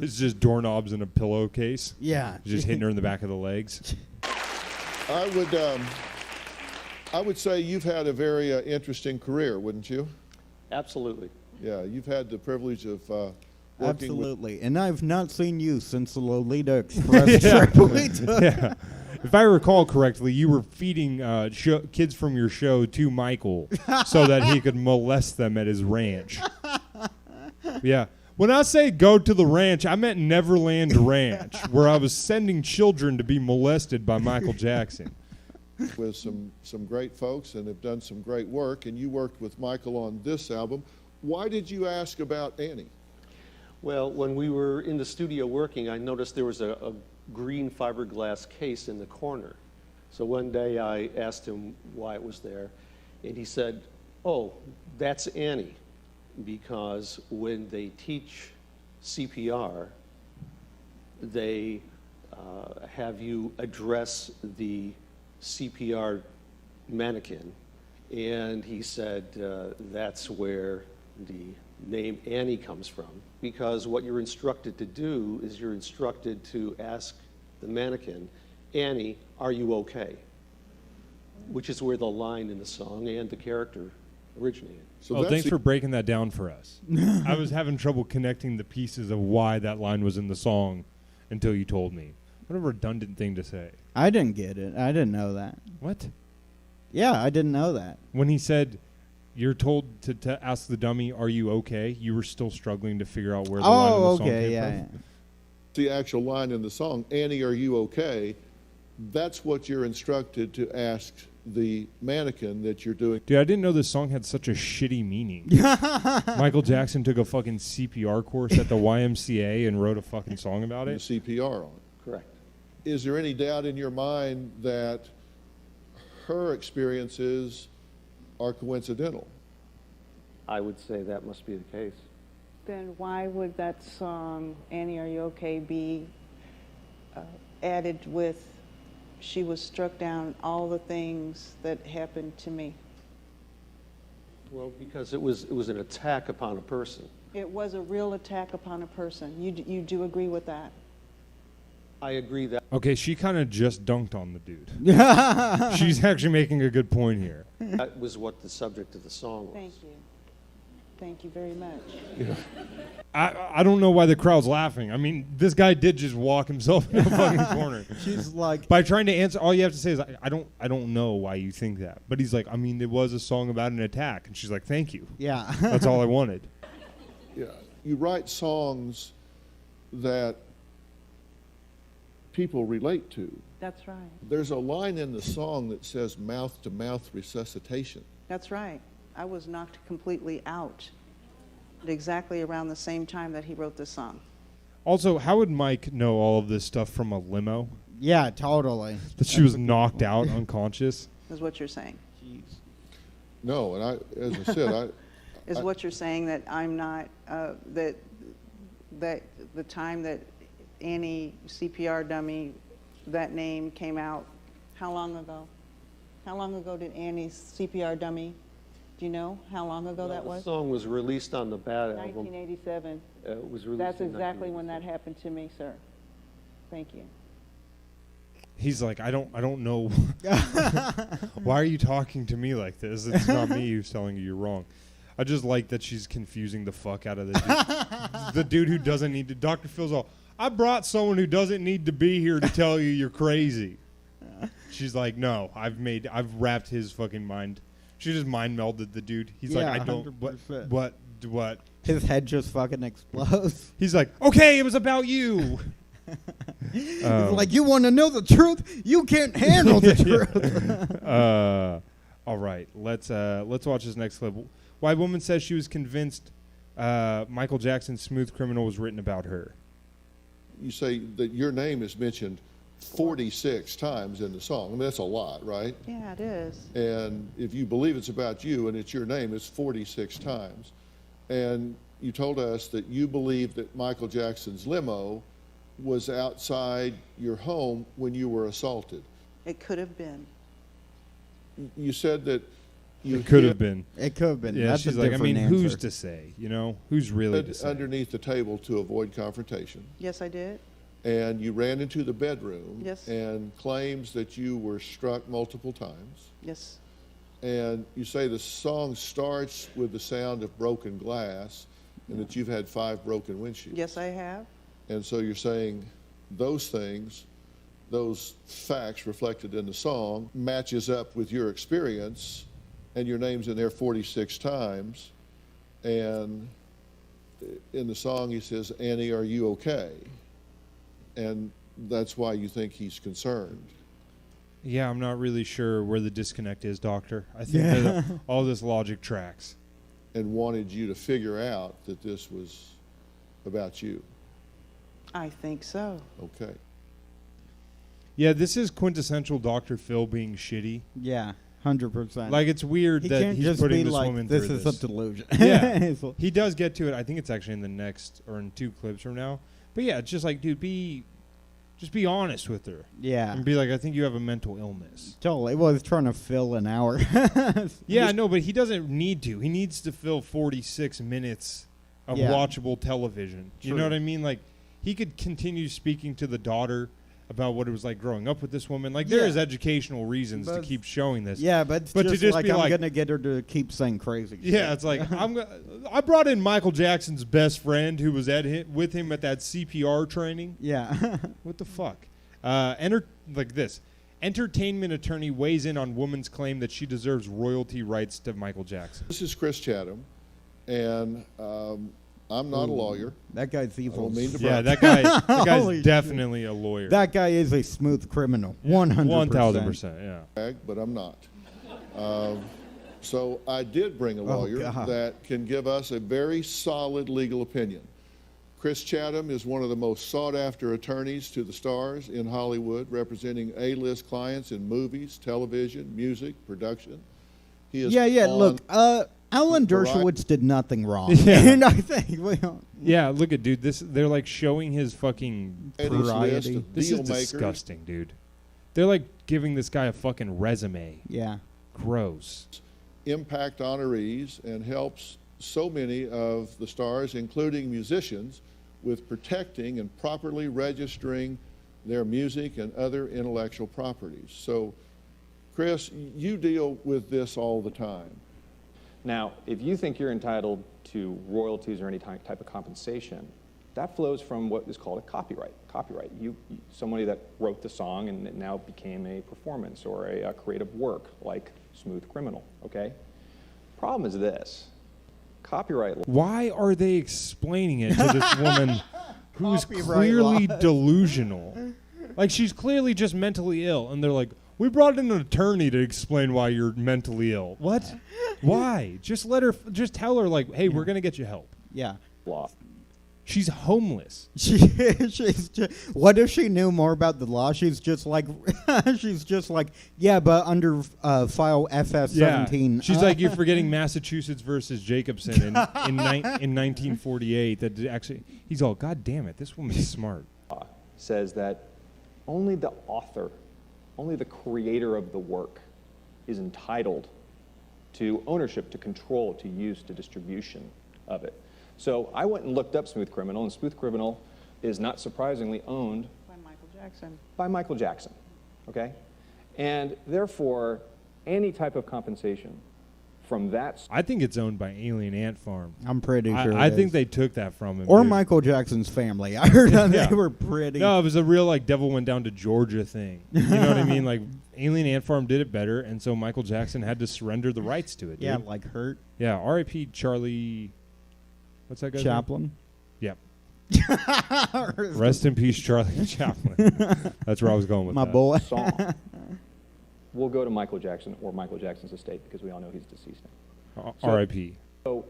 It's just doorknobs in a pillowcase. yeah. Just hitting her in the back of the legs. I would say you've had a very interesting career, wouldn't you? Absolutely. Yeah, you've had the privilege of working with Absolutely. And I've not seen you since the Lolita Express trip we took. Yeah. If I recall correctly, you were feeding kids from your show to Michael so that he could molest them at his ranch. Yeah. When I say go to the ranch, I meant Neverland Ranch, where I was sending children to be molested by Michael Jackson. with some great folks and have done some great work, and you worked with Michael on this album. Why did you ask about Annie? Well, when we were in the studio working, I noticed there was a green fiberglass case in the corner. So one day I asked him why it was there, and he said, "Oh, that's Annie, because when they teach CPR, they have you address the CPR mannequin." And he said that's where the name Annie comes from, because what you're instructed to do is you're instructed to ask the mannequin, "Annie, are you okay?" Which is where the line in the song and the character originated. So Oh, that's thanks the- for breaking that down for us. I was having trouble connecting the pieces of why that line was in the song until you told me. What a redundant thing to say. I didn't get it. I didn't know that. What? Yeah, I didn't know that. When he said, you're told to ask the dummy, "Are you okay?" You were still struggling to figure out where the line in Oh, the song okay, came yeah. from? the actual line in the song, "Annie, are you okay?" That's what you're instructed to ask the mannequin that you're doing Dude, I didn't know this song had such a shitty meaning. Michael Jackson took a fucking CPR course at the YMCA and wrote a fucking song about the it. CPR on. Correct. Is there any doubt in your mind that her experiences are coincidental? I would say that must be the case. Then why would that song, Annie, Are You Okay, be added with, she was struck down, all the things that happened to me? Well, because it was an attack upon a person. It was a real attack upon a person. You do agree with that? I agree that Okay, she kind of just dunked on the dude. She's actually making a good point here. that was what the subject of the song was. Thank you. Thank you very much. I don't know why the crowd's laughing. I mean, this guy did just walk himself in a fucking corner. She's like, By trying to answer, all you have to say is, I don't know why you think that. But he's like, I mean, it was a song about an attack. And she's like, thank you. yeah. That's all I wanted. Yeah, you write songs that people relate to. That's right. There's a line in the song that says mouth-to-mouth resuscitation. That's right. I was knocked completely out at exactly around the same time that he wrote this song. Also, how would Mike know all of this stuff from a limo? Yeah, totally. That she was knocked out unconscious. Is what you're saying. No, and as I said, Is what you're saying that I'm not, that the time that Annie CPR dummy, that name came out, how long ago? How long ago did Annie's CPR dummy, do you know how long ago that The was? song was released on the Bad album. 1987. It was released That's in exactly when 1987. that happened to me, sir. Thank you. He's like, I don't know. Why are you talking to me like this? It's not me who's telling you you're wrong. I just like that she's confusing the fuck out of the dude. The dude who doesn't need to. Dr. Phil's all, I brought someone who doesn't need to be here to tell you you're crazy. She's like, no, I've wrapped his fucking mind. She just mind melded the dude. He's Yeah, like, I don't, 100%. what? His head just fucking explodes. He's like, okay, it was about you. He's like, you want to know the truth? You can't handle the truth. All right, let's watch this next clip. White woman says she was convinced Michael Jackson's Smooth Criminal was written about her. you say that your name is mentioned 46 times in the song. I mean, that's a lot, right? Yeah, it is. And if you believe it's about you and it's your name, it's 46 times. And you told us that you believe that Michael Jackson's limo was outside your home when you were assaulted. It could have been. You said that you It could hid have been. It could have been. Yeah, That's she's a like, I mean, different who's answer. to say? You know, who's really to say? underneath the table to avoid confrontation. Yes, I did. And you ran into the bedroom. Yes. And claims that you were struck multiple times. Yes. And you say the song starts with the sound of broken glass and that you've had 5 broken windshields. Yes, I have. And so you're saying those things, those facts reflected in the song matches up with your experience, and your name's in there 46 times. And in the song he says, Annie, are you okay? And that's why you think he's concerned. Yeah, I'm not really sure where the disconnect is, Doctor. I think that all this logic tracks. And wanted you to figure out that this was about you. I think so. Okay. Yeah, this is quintessential Dr. Phil being shitty. Yeah, 100%. Like, it's weird he that can't he's just putting be this like, woman this through is this. a delusion. Yeah, It's like- he does get to it. I think it's actually in the next, or in 2 clips from now. But yeah, it's just like, dude, just be honest with her. yeah. And be like, I think you have a mental illness. Totally. Well, he's trying to fill an hour. Yeah, I know, but he doesn't need to. He needs to fill 46 minutes of Yeah. watchable television. You know True. what I mean? Like, he could continue speaking to the daughter about what it was like growing up with this woman. Like, there Yeah. is educational reasons to But- keep showing this. Yeah, but it's But to just, just like, be I'm like- going to get her to keep saying crazy Yeah, shit. it's like, I brought in Michael Jackson's best friend who was with him at that CPR training. Yeah. What the fuck? Like this. Entertainment attorney weighs in on woman's claim that she deserves royalty rights to Michael Jackson. This is Chris Chatham, and I'm not a lawyer. That guy's evil. don't mean to Yeah, brag. that Holy guy's shit. definitely a lawyer. That guy is a smooth criminal. 100%. 1000%, yeah. brag, but I'm not. So I did bring a lawyer God. that can give us a very solid legal opinion. Chris Chatham is one of the most sought-after attorneys to the stars in Hollywood, representing A-list clients in movies, television, music, production. He is Yeah, on- look, Alan Variety- Dershowitz did nothing wrong. Yeah. And I think, Yeah, look at dude. They're like showing his fucking. Eddie's list variety. of This deal is makers. disgusting, dude. They're like giving this guy a fucking resume. yeah. Gross. Impact honorees and helps so many of the stars, including musicians, with protecting and properly registering their music and other intellectual properties. So, Chris, you deal with this all the time. Now, if you think you're entitled to royalties or any type of compensation, that flows from what is called a copyright. Copyright, somebody that wrote the song and it now became a performance or a creative work, like Smooth Criminal, okay? Problem is this, copyright law. Why are they explaining it to this woman who's Copyright clearly law. delusional? Like, she's clearly just mentally ill, and they're like, we brought in an attorney to explain why you're mentally ill. What? Why? Just tell her, like, hey, we're going to get you help. Yeah. law. She's homeless. What if she knew more about the law? She's just like, yeah, but under file FF17. Yeah. She's like, you're forgetting Massachusetts versus Jacobson in 1948. That actually, he's all, God damn it, this woman's smart. Says that only the author, only the creator of the work is entitled to ownership, to control, to use, to distribution of it. So I went and looked up Smooth Criminal, and Smooth Criminal is not surprisingly owned By Michael Jackson. by Michael Jackson, okay? And therefore, any type of compensation from that... I think it's owned by Alien Ant Farm. I'm pretty sure. I it think is. they took that from him. Or dude. Michael Jackson's family. I heard that Yeah. they were pretty. No, it was a real like Devil Went Down to Georgia thing. You know what I mean? Like Alien Ant Farm did it better, and so Michael Jackson had to surrender the rights to it. Yeah, dude. like Hurt. Yeah. R.I.P. Charlie. What's that guy's Chaplin. name? Yep. Rest in peace, Charlie Chaplin. That's where I was going with My that. boy. song will go to Michael Jackson or Michael Jackson's estate, because we all know he's deceased now. R.I.P. So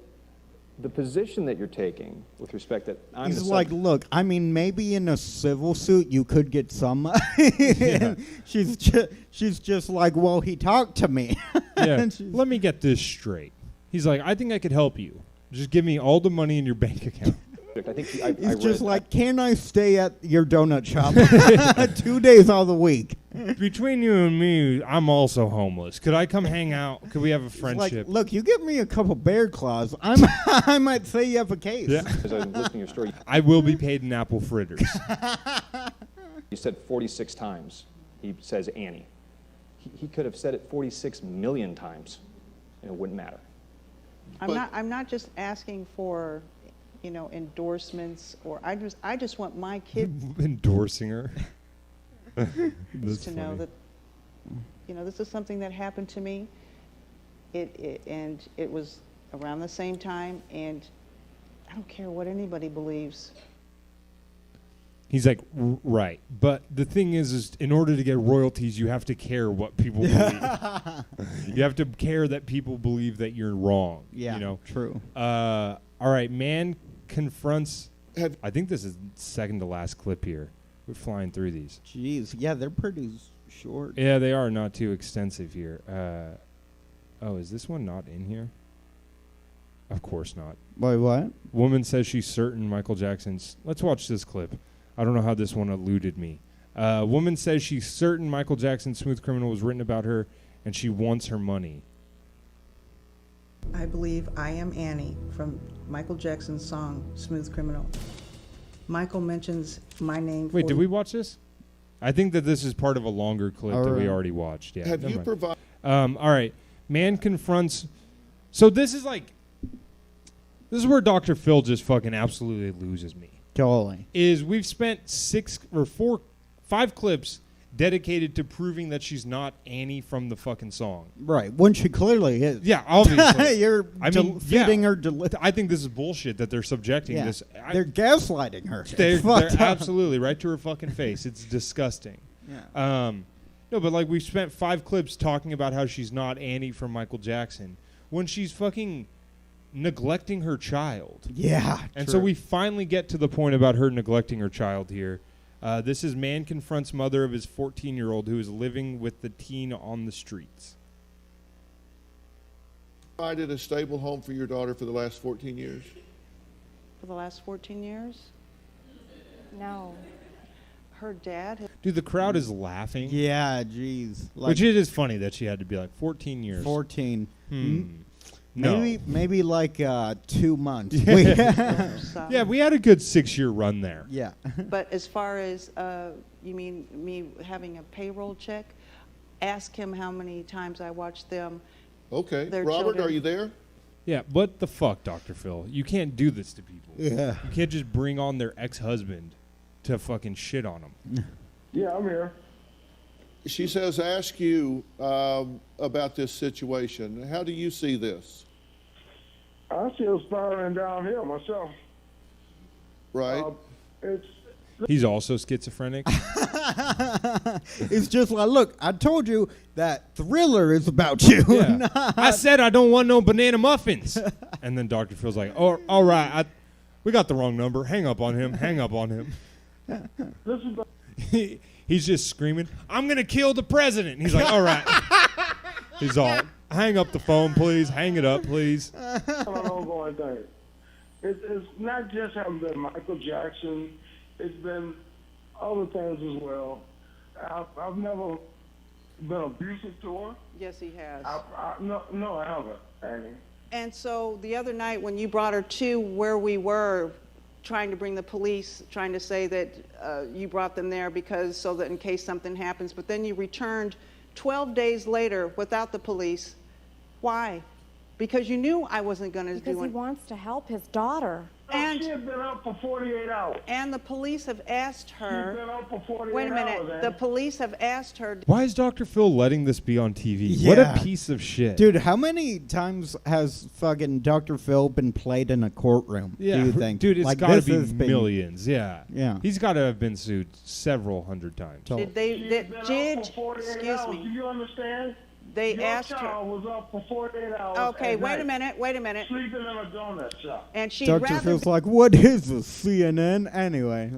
the position that you're taking with respect that I'm He's the like, look, I mean, maybe in a civil suit you could get some money. Yeah. She's just like, well, he talked to me. Yeah. And she's- Let me get this straight. He's like, I think I could help you. Just give me all the money in your bank account. I think He's just like, can I stay at your donut shop 2 days out of the week? Between you and me, I'm also homeless. Could I come hang out? Could we have a He's friendship? like, look, you give me a couple bear claws, I might say you have a case. Yeah. as I'm listening to your story, I will be paid in apple fritters. you said 46 times. He says Annie. He could have said it 46 million times, and it wouldn't matter. I'm not just asking for, endorsements, or I just want my kid Endorsing her. That's to know funny. that, this is something that happened to me. And it was around the same time, and I don't care what anybody believes. He's like, right. But the thing is in order to get royalties, you have to care what people believe. You have to care that people believe that you're wrong. Yeah, You know? true. All right. Man confronts. I think this is second to last clip here. We're flying through these. Jeez, yeah, they're pretty short. Yeah, they are not too extensive here. Oh, is this one not in here? Of course not. Wait, what? Woman says she's certain Michael Jackson's... Let's watch this clip. I don't know how this one eluded me. Woman says she's certain Michael Jackson's Smooth Criminal was written about her, and she wants her money. I believe I Am Annie from Michael Jackson's song, Smooth Criminal. Michael mentions my name. Wait, did we watch this? I think that this is part of a longer clip that we already watched. Yeah. Have never you mind. provided? All right. Man confronts... So this is like... This is where Dr. Phil just fucking absolutely loses me. Totally. Is we've spent 5 clips dedicated to proving that she's not Annie from the fucking song. Right, when she clearly is. Yeah, obviously. You're feeding her. I think this is bullshit that they're subjecting Yeah, this. they're gaslighting her. They're Fucked up. absolutely right to her fucking face. It's disgusting. Yeah. No, but like we've spent 5 clips talking about how she's not Annie from Michael Jackson when she's fucking neglecting her child. Yeah. And true. so we finally get to the point about her neglecting her child here. This is man confronts mother of his 14-year-old who is living with the teen on the streets. Provided a stable home for your daughter for the last 14 years? For the last 14 years? No. Her dad. Dude, the crowd is laughing. Yeah, jeez. Which it is funny that she had to be like 14 years. 14. No. Maybe like 2 months. Yeah, we had a good 6-year run there. Yeah. But as far as, you mean me having a payroll check? Ask him how many times I watched them. Okay. Their Robert, children. are you there? Yeah, what the fuck, Dr. Phil? You can't do this to people. Yeah. You can't just bring on their ex-husband to fucking shit on them. Yeah, I'm here. She says, ask you about this situation. How do you see this? I feel spiraling downhill myself. Right. It's He's also schizophrenic. It's just like, look, I told you that Thriller is about you. Yeah. I said I don't want no banana muffins. And then Dr. Phil's like, oh, all right. We got the wrong number. Hang up on him. Hang up on him. This is the He's just screaming, I'm going to kill the president. And he's like, all right. He's all, hang up the phone, please. Hang it up, please. ongoing thing. It's not just having been Michael Jackson. It's been other things as well. I've never been abusive to her. Yes, he has. No, I haven't, Annie. And so the other night when you brought her to where we were, trying to bring the police, trying to say that you brought them there because so that in case something happens, but then you returned 12 days later without the police. Why? Because you knew I wasn't going to do it. Because he wants to help his daughter. And she had been up for 48 hours. And the police have asked her. She's been up for 48 Wait a minute. hours, The police have asked her. Why is Dr. Phil letting this be on TV? What a piece of shit. Dude, how many times has fucking Dr. Phil been played in a courtroom, do you think? Dude, it's like, got to this be has been- millions. Yeah. Yeah. He's got to have been sued several hundred times. Did they? She's Did, been up did for 48 excuse hours. me? Do you understand? They Your asked her. child was up for 48 hours. Okay, at wait a night, minute. Wait a minute. Sleeping in a donut shop. And she'd Dr. rather Phil's like, what is this, CNN? Anyway,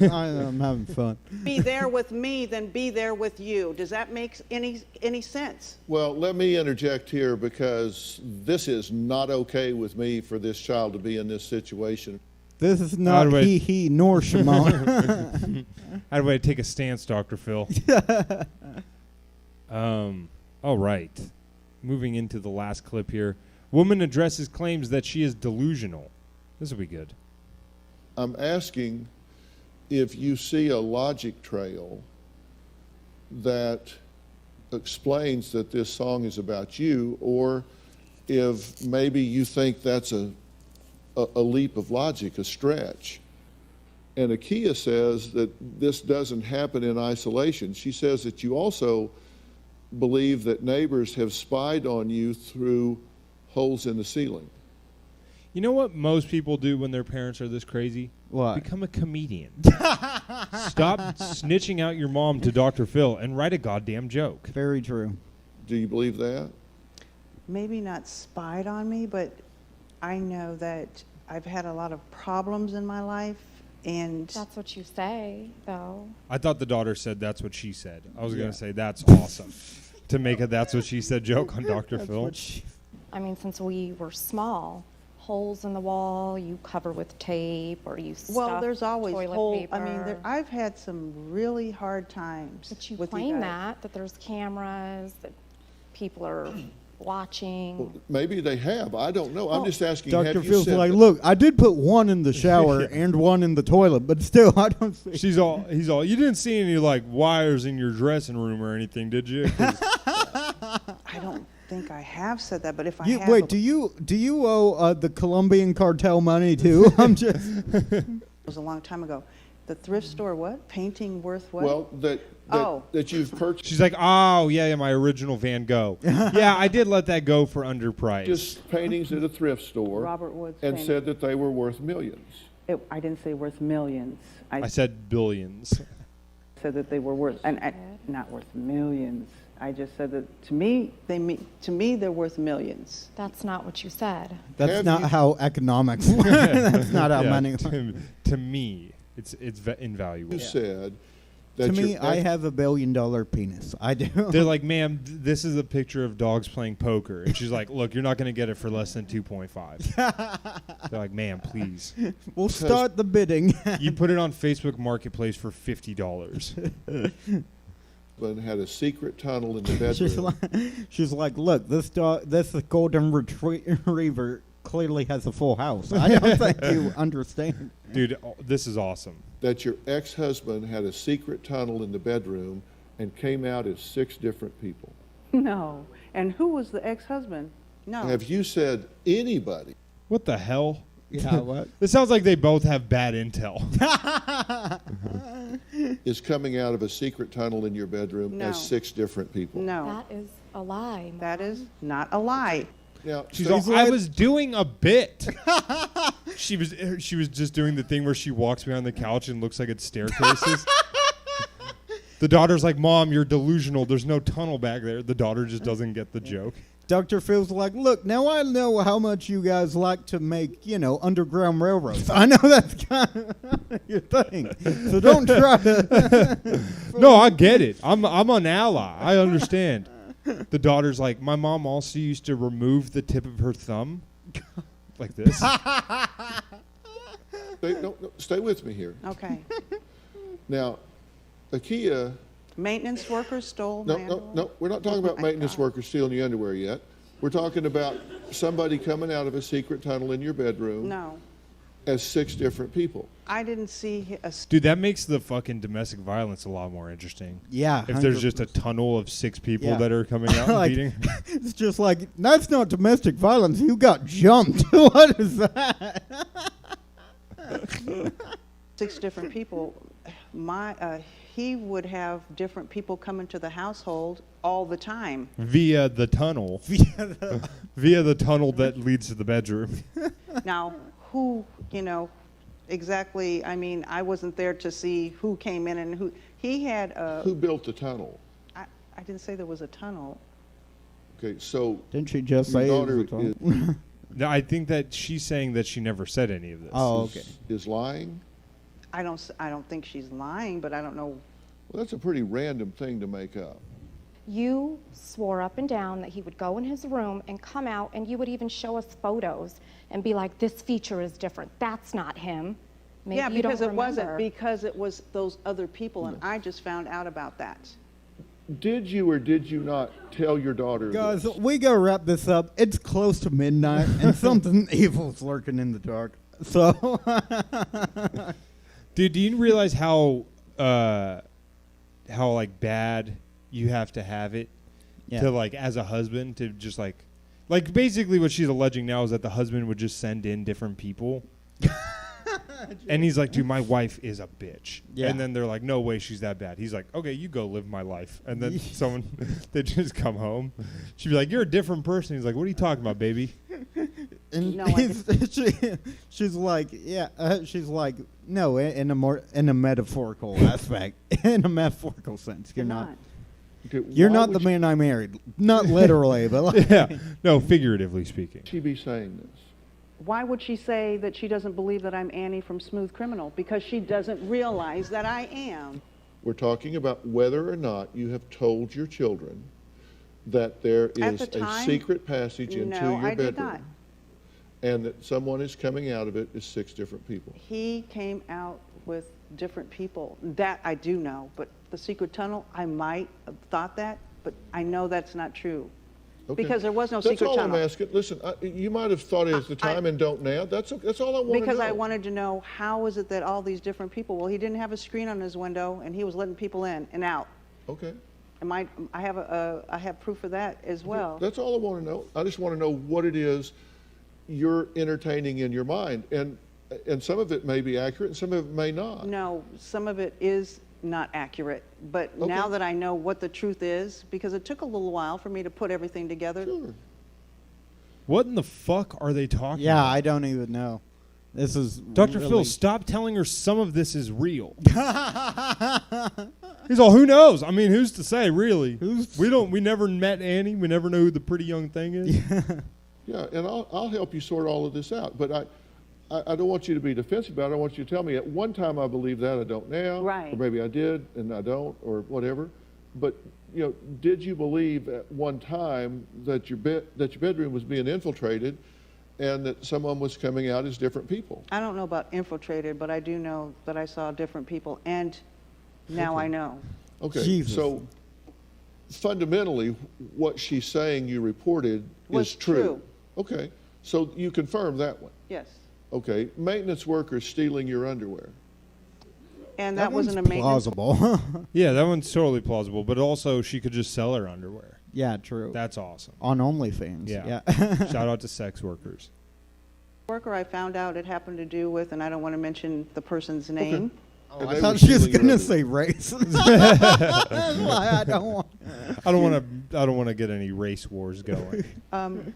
I'm having fun. be there with me than be there with you. Does that make any sense? Well, let me interject here because this is not okay with me for this child to be in this situation. This is not do I- he nor Shimon. How do I take a stance, Dr. Phil? All right. Moving into the last clip here. Woman addresses claims that she is delusional. This will be good. I'm asking if you see a logic trail that explains that this song is about you, or if maybe you think that's a leap of logic, a stretch. And Akia says that this doesn't happen in isolation. She says that you also believe that neighbors have spied on you through holes in the ceiling. You know what most people do when their parents are this crazy? What? Become a comedian. Stop snitching out your mom to Dr. Phil and write a goddamn joke. Very true. Do you believe that? Maybe not spied on me, but I know that I've had a lot of problems in my life, and That's what you say, though. I thought the daughter said that's what she said. I was going to say that's awesome. To make a that's what she said joke on Dr. Phil. I mean, since we were small, holes in the wall, you cover with tape, or you stuff well, there's always toilet whole. paper. I mean, I've had some really hard times. But you with claim guys. that there's cameras, that people are watching. Maybe they have. I don't know. I'm just asking. Dr. Have you Phil's said like, that? look, I did put one in the shower and one in the toilet, but still, I don't see. He's all, you didn't see any like wires in your dressing room or anything, did you? 'Cause I don't think I have said that, but if I You, have, wait, do you owe the Colombian cartel money too? I'm just. it was a long time ago. The thrift store, what? Painting worth what? Well, that you've purchased. She's like, oh, yeah, my original Van Gogh. Yeah, I did let that go for underpriced. Just paintings at a thrift store. Robert Woods and painting. said that they were worth millions. I didn't say worth millions. I said billions. Said that they were worth, not worth millions. I just said that to me, they're worth millions. That's not what you said. That's not how economics work. That's not how Yeah, money. To me, it's invaluable. You said that To me, your I ex- have a $1 billion penis. I do. They're like, ma'am, this is a picture of dogs playing poker. And she's like, look, you're not going to get it for less than 2.5. They're like, ma'am, please. We'll start the bidding. You put it on Facebook Marketplace for $50. But had a secret tunnel in the bedroom. she's like, look, this golden retriever clearly has a full house. I don't think you understand. Dude, this is awesome. That your ex-husband had a secret tunnel in the bedroom and came out as 6 different people. no. And who was the ex-husband? No. Have you said anybody What the hell? Yeah, what? This sounds like they both have bad intel. is coming out of a secret tunnel in your bedroom No. as 6 different people? No. That is a lie. Mom. That is not a lie. Now, She's so- all, I was doing a bit. She was just doing the thing where she walks behind the couch and looks like it's staircases. The daughter's like, Mom, you're delusional. There's no tunnel back there. The daughter just doesn't get the joke. Dr. Phil's like, look, now I know how much you guys like to make, underground railroads. I know that's kind of your thing. So don't try to. No, I get it. I'm an ally. I understand. The daughter's like, my mom also used to remove the tip of her thumb. Like this. Stay with me here. Okay. Now, Akia. Maintenance workers stole No, my no, underwear? no. We're not talking about maintenance workers stealing your underwear yet. We're talking about somebody coming out of a secret tunnel in your bedroom No. as 6 different people. I didn't see a Dude, that makes the fucking domestic violence a lot more interesting. Yeah. If there's just a tunnel of 6 people Yeah. that are coming out and Like, beating. It's just like, that's not domestic violence. You got jumped. What is that? 6 different people. He would have different people come into the household all the time. Via the tunnel. Via the tunnel that leads to the bedroom. Now, who, exactly, I mean, I wasn't there to see who came in and who. He had a. Who built the tunnel? I didn't say there was a tunnel. Okay, so. Didn't she just your say it daughter was a tunnel? No, I think that she's saying that she never said any of this. Oh, okay. Is lying? I don't think she's lying, but I don't know. Well, that's a pretty random thing to make up. You swore up and down that he would go in his room and come out, and you would even show us photos and be like, this feature is different. That's not him. Maybe Yeah, you because don't it wasn't, remember. because it was those other people, and I just found out about that. Did you or did you not tell your daughter Guys, this? we gotta wrap this up. It's close to midnight, and something evil's lurking in the dark. So. Dude, do you realize how like bad you have to have it to like as a husband to just like basically what she's alleging now is that the husband would just send in different people. And he's like, dude, my wife is a bitch. Yeah. And then they're like, no way she's that bad. He's like, okay, you go live my life. And then they just come home. She'd be like, you're a different person. He's like, what are you talking about, baby? And No, I she's like, she's like, no, in a metaphorical aspect, in a metaphorical sense, you're not. Okay, You're why not would the man I married. Not literally, but like. Yeah, no, figuratively speaking. she be saying this? Why would she say that she doesn't believe that I'm Annie from Smooth Criminal? Because she doesn't realize that I am. We're talking about whether or not you have told your children that there At is the a time, secret passage into no, your I did bedroom. not. And that someone is coming out of it is 6 different people. He came out with different people. That I do know. But the secret tunnel, I might have thought that, but I know that's not true. Okay. Because there was no That's secret all tunnel. I'm asking. Listen, you might have thought it at the time and don't now. That's all I want to know. Because I wanted to know, how is it that all these different people, well, he didn't have a screen on his window and he was letting people in and out. Okay. I have proof of that as well. That's all I want to know. I just want to know what it is you're entertaining in your mind. And some of it may be accurate and some of it may not. No, some of it is not accurate, but Okay. now that I know what the truth is, because it took a little while for me to put everything together. Sure. What in the fuck are they talking Yeah, about? I don't even know. This is Dr. really- Phil, stop telling her some of this is real. He's all, who knows? I mean, who's to say, really? We never met Annie. We never know who the pretty young thing is. Yeah, and I'll help you sort all of this out. But I don't want you to be defensive about it. I want you to tell me at one time I believe that, I don't now. Right. Or maybe I did and I don't, or whatever. But, did you believe at one time that your bedroom was being infiltrated and that someone was coming out as different people? I don't know about infiltrated, but I do know that I saw different people, and now I know. Okay, Jesus. so fundamentally, what she's saying you reported Was is true. true. Okay, so you confirm that one. Yes. Okay, maintenance workers stealing your underwear. And that wasn't a one's maintenance. plausible. Yeah, that one's totally plausible. But also, she could just sell her underwear. Yeah, true. That's awesome. On OnlyFans. Yeah. Yeah. Shout out to sex workers. Worker I found out it happened to do with, and I don't want to mention the person's name. And I they thought were she was stealing gonna your say race. That's why I don't want. I don't want to get any race wars going.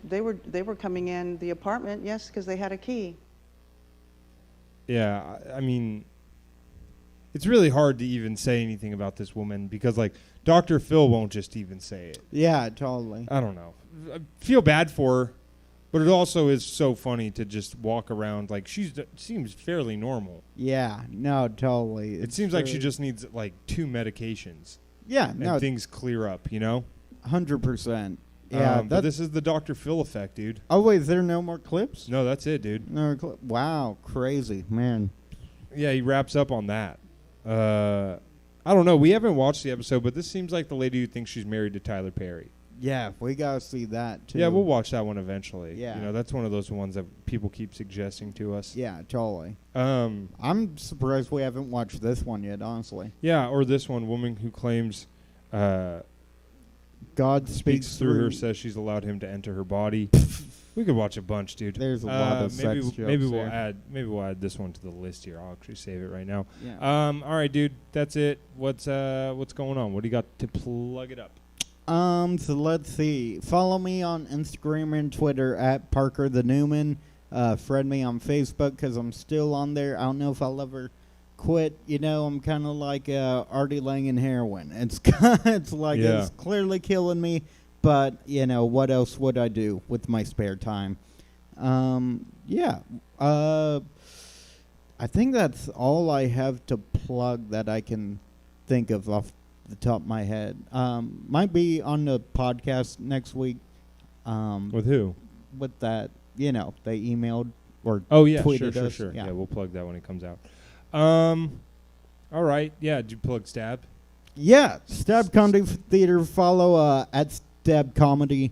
They were coming in the apartment, yes, because they had a key. Yeah, I mean, it's really hard to even say anything about this woman because, like, Dr. Phil won't just even say it. Yeah, totally. I don't know. I feel bad for her, but it also is so funny to just walk around like seems fairly normal. Yeah, no, totally. It seems like she just needs like 2 medications. Yeah, and no, things clear up, you know? 100%. Yeah, but this is the Dr. Phil effect, dude. Oh wait, is there no more clips? No, that's it, dude. No, wow, crazy, man. Yeah, he wraps up on that. I don't know. We haven't watched the episode, but this seems like the lady who thinks she's married to Tyler Perry. Yeah, we gotta see that too. Yeah, we'll watch that one eventually. Yeah. You know, that's one of those ones that people keep suggesting to us. Yeah, totally. I'm surprised we haven't watched this one yet, honestly. Yeah, or this one, woman who claims God speaks through her, says she's allowed him to enter her body. We could watch a bunch, dude. There's a lot of maybe sex jokes maybe we'll there. we'll add this one to the list here. I'll actually save it right now. Yeah. All right, dude. That's it. What's going on? What do you got to plug it up? So let's see. Follow me on Instagram and Twitter at Parker the Newman. Friend me on Facebook because I'm still on there. I don't know if I'll ever quit. You know, I'm kind of like Artie Lang and heroin. It's like it's clearly killing me. But, you know, what else would I do with my spare time? Yeah. I think that's all I have to plug that I can think of off the top of my head. Might be on the podcast next week. With who? With that, you know, they emailed or tweeted us. Sure. Yeah, we'll plug that when it comes out. All right. Yeah, did you plug Stab? Yeah, Stab Comedy Theater. Follow at Stab Comedy.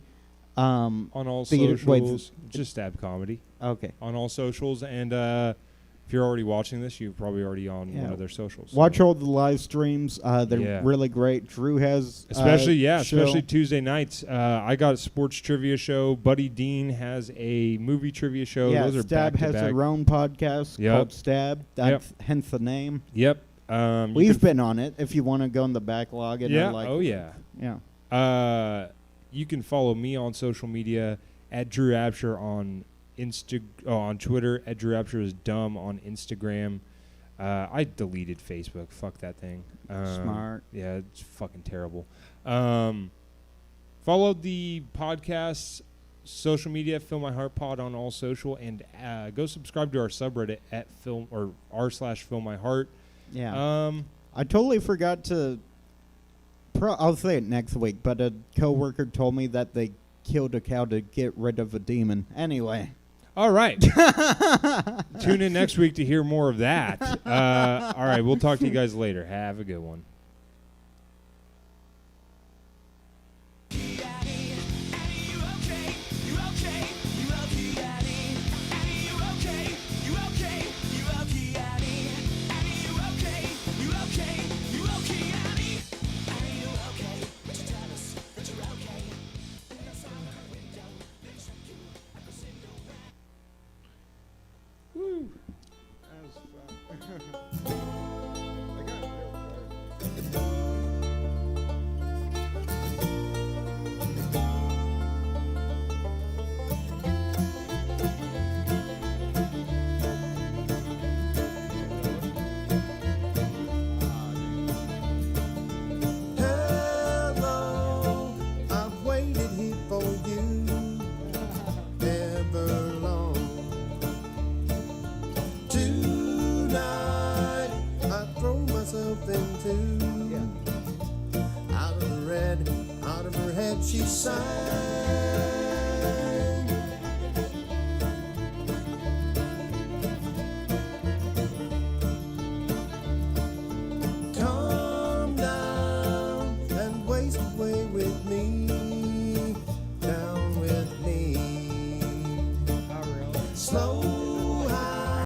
On all theater, socials. Just Stab Comedy. Okay. On all socials. And if you're already watching this, you're probably already on one of their socials. Watch all the live streams. They're really great. Drew has especially Tuesday nights. I got a sports trivia show. Buddy Dean has a movie trivia show. Yeah, Those are Stab has back-to-back. their own podcast called Stab. That's hence the name. Yep. We've been on it. If you want to go in the backlog and yeah. You can follow me on social media at Drew Absher on on Twitter. At Drew Absher is dumb on Instagram. I deleted Facebook. Fuck that thing. Smart. Yeah, it's fucking terrible. Follow the podcast social media, Fill My Heart Pod on all social, and go subscribe to our subreddit at r/Fill My Heart. Yeah. I totally forgot to. I'll say it next week, but a coworker told me that they killed a cow to get rid of a demon. Anyway. All right. Tune in next week to hear more of that. All right, we'll talk to you guys later. Have a good one. Hello, I've waited here for you ever long. Tonight I throw myself into out of the red, out of her head she sang. Calm down and waste away with me, down with me. Slow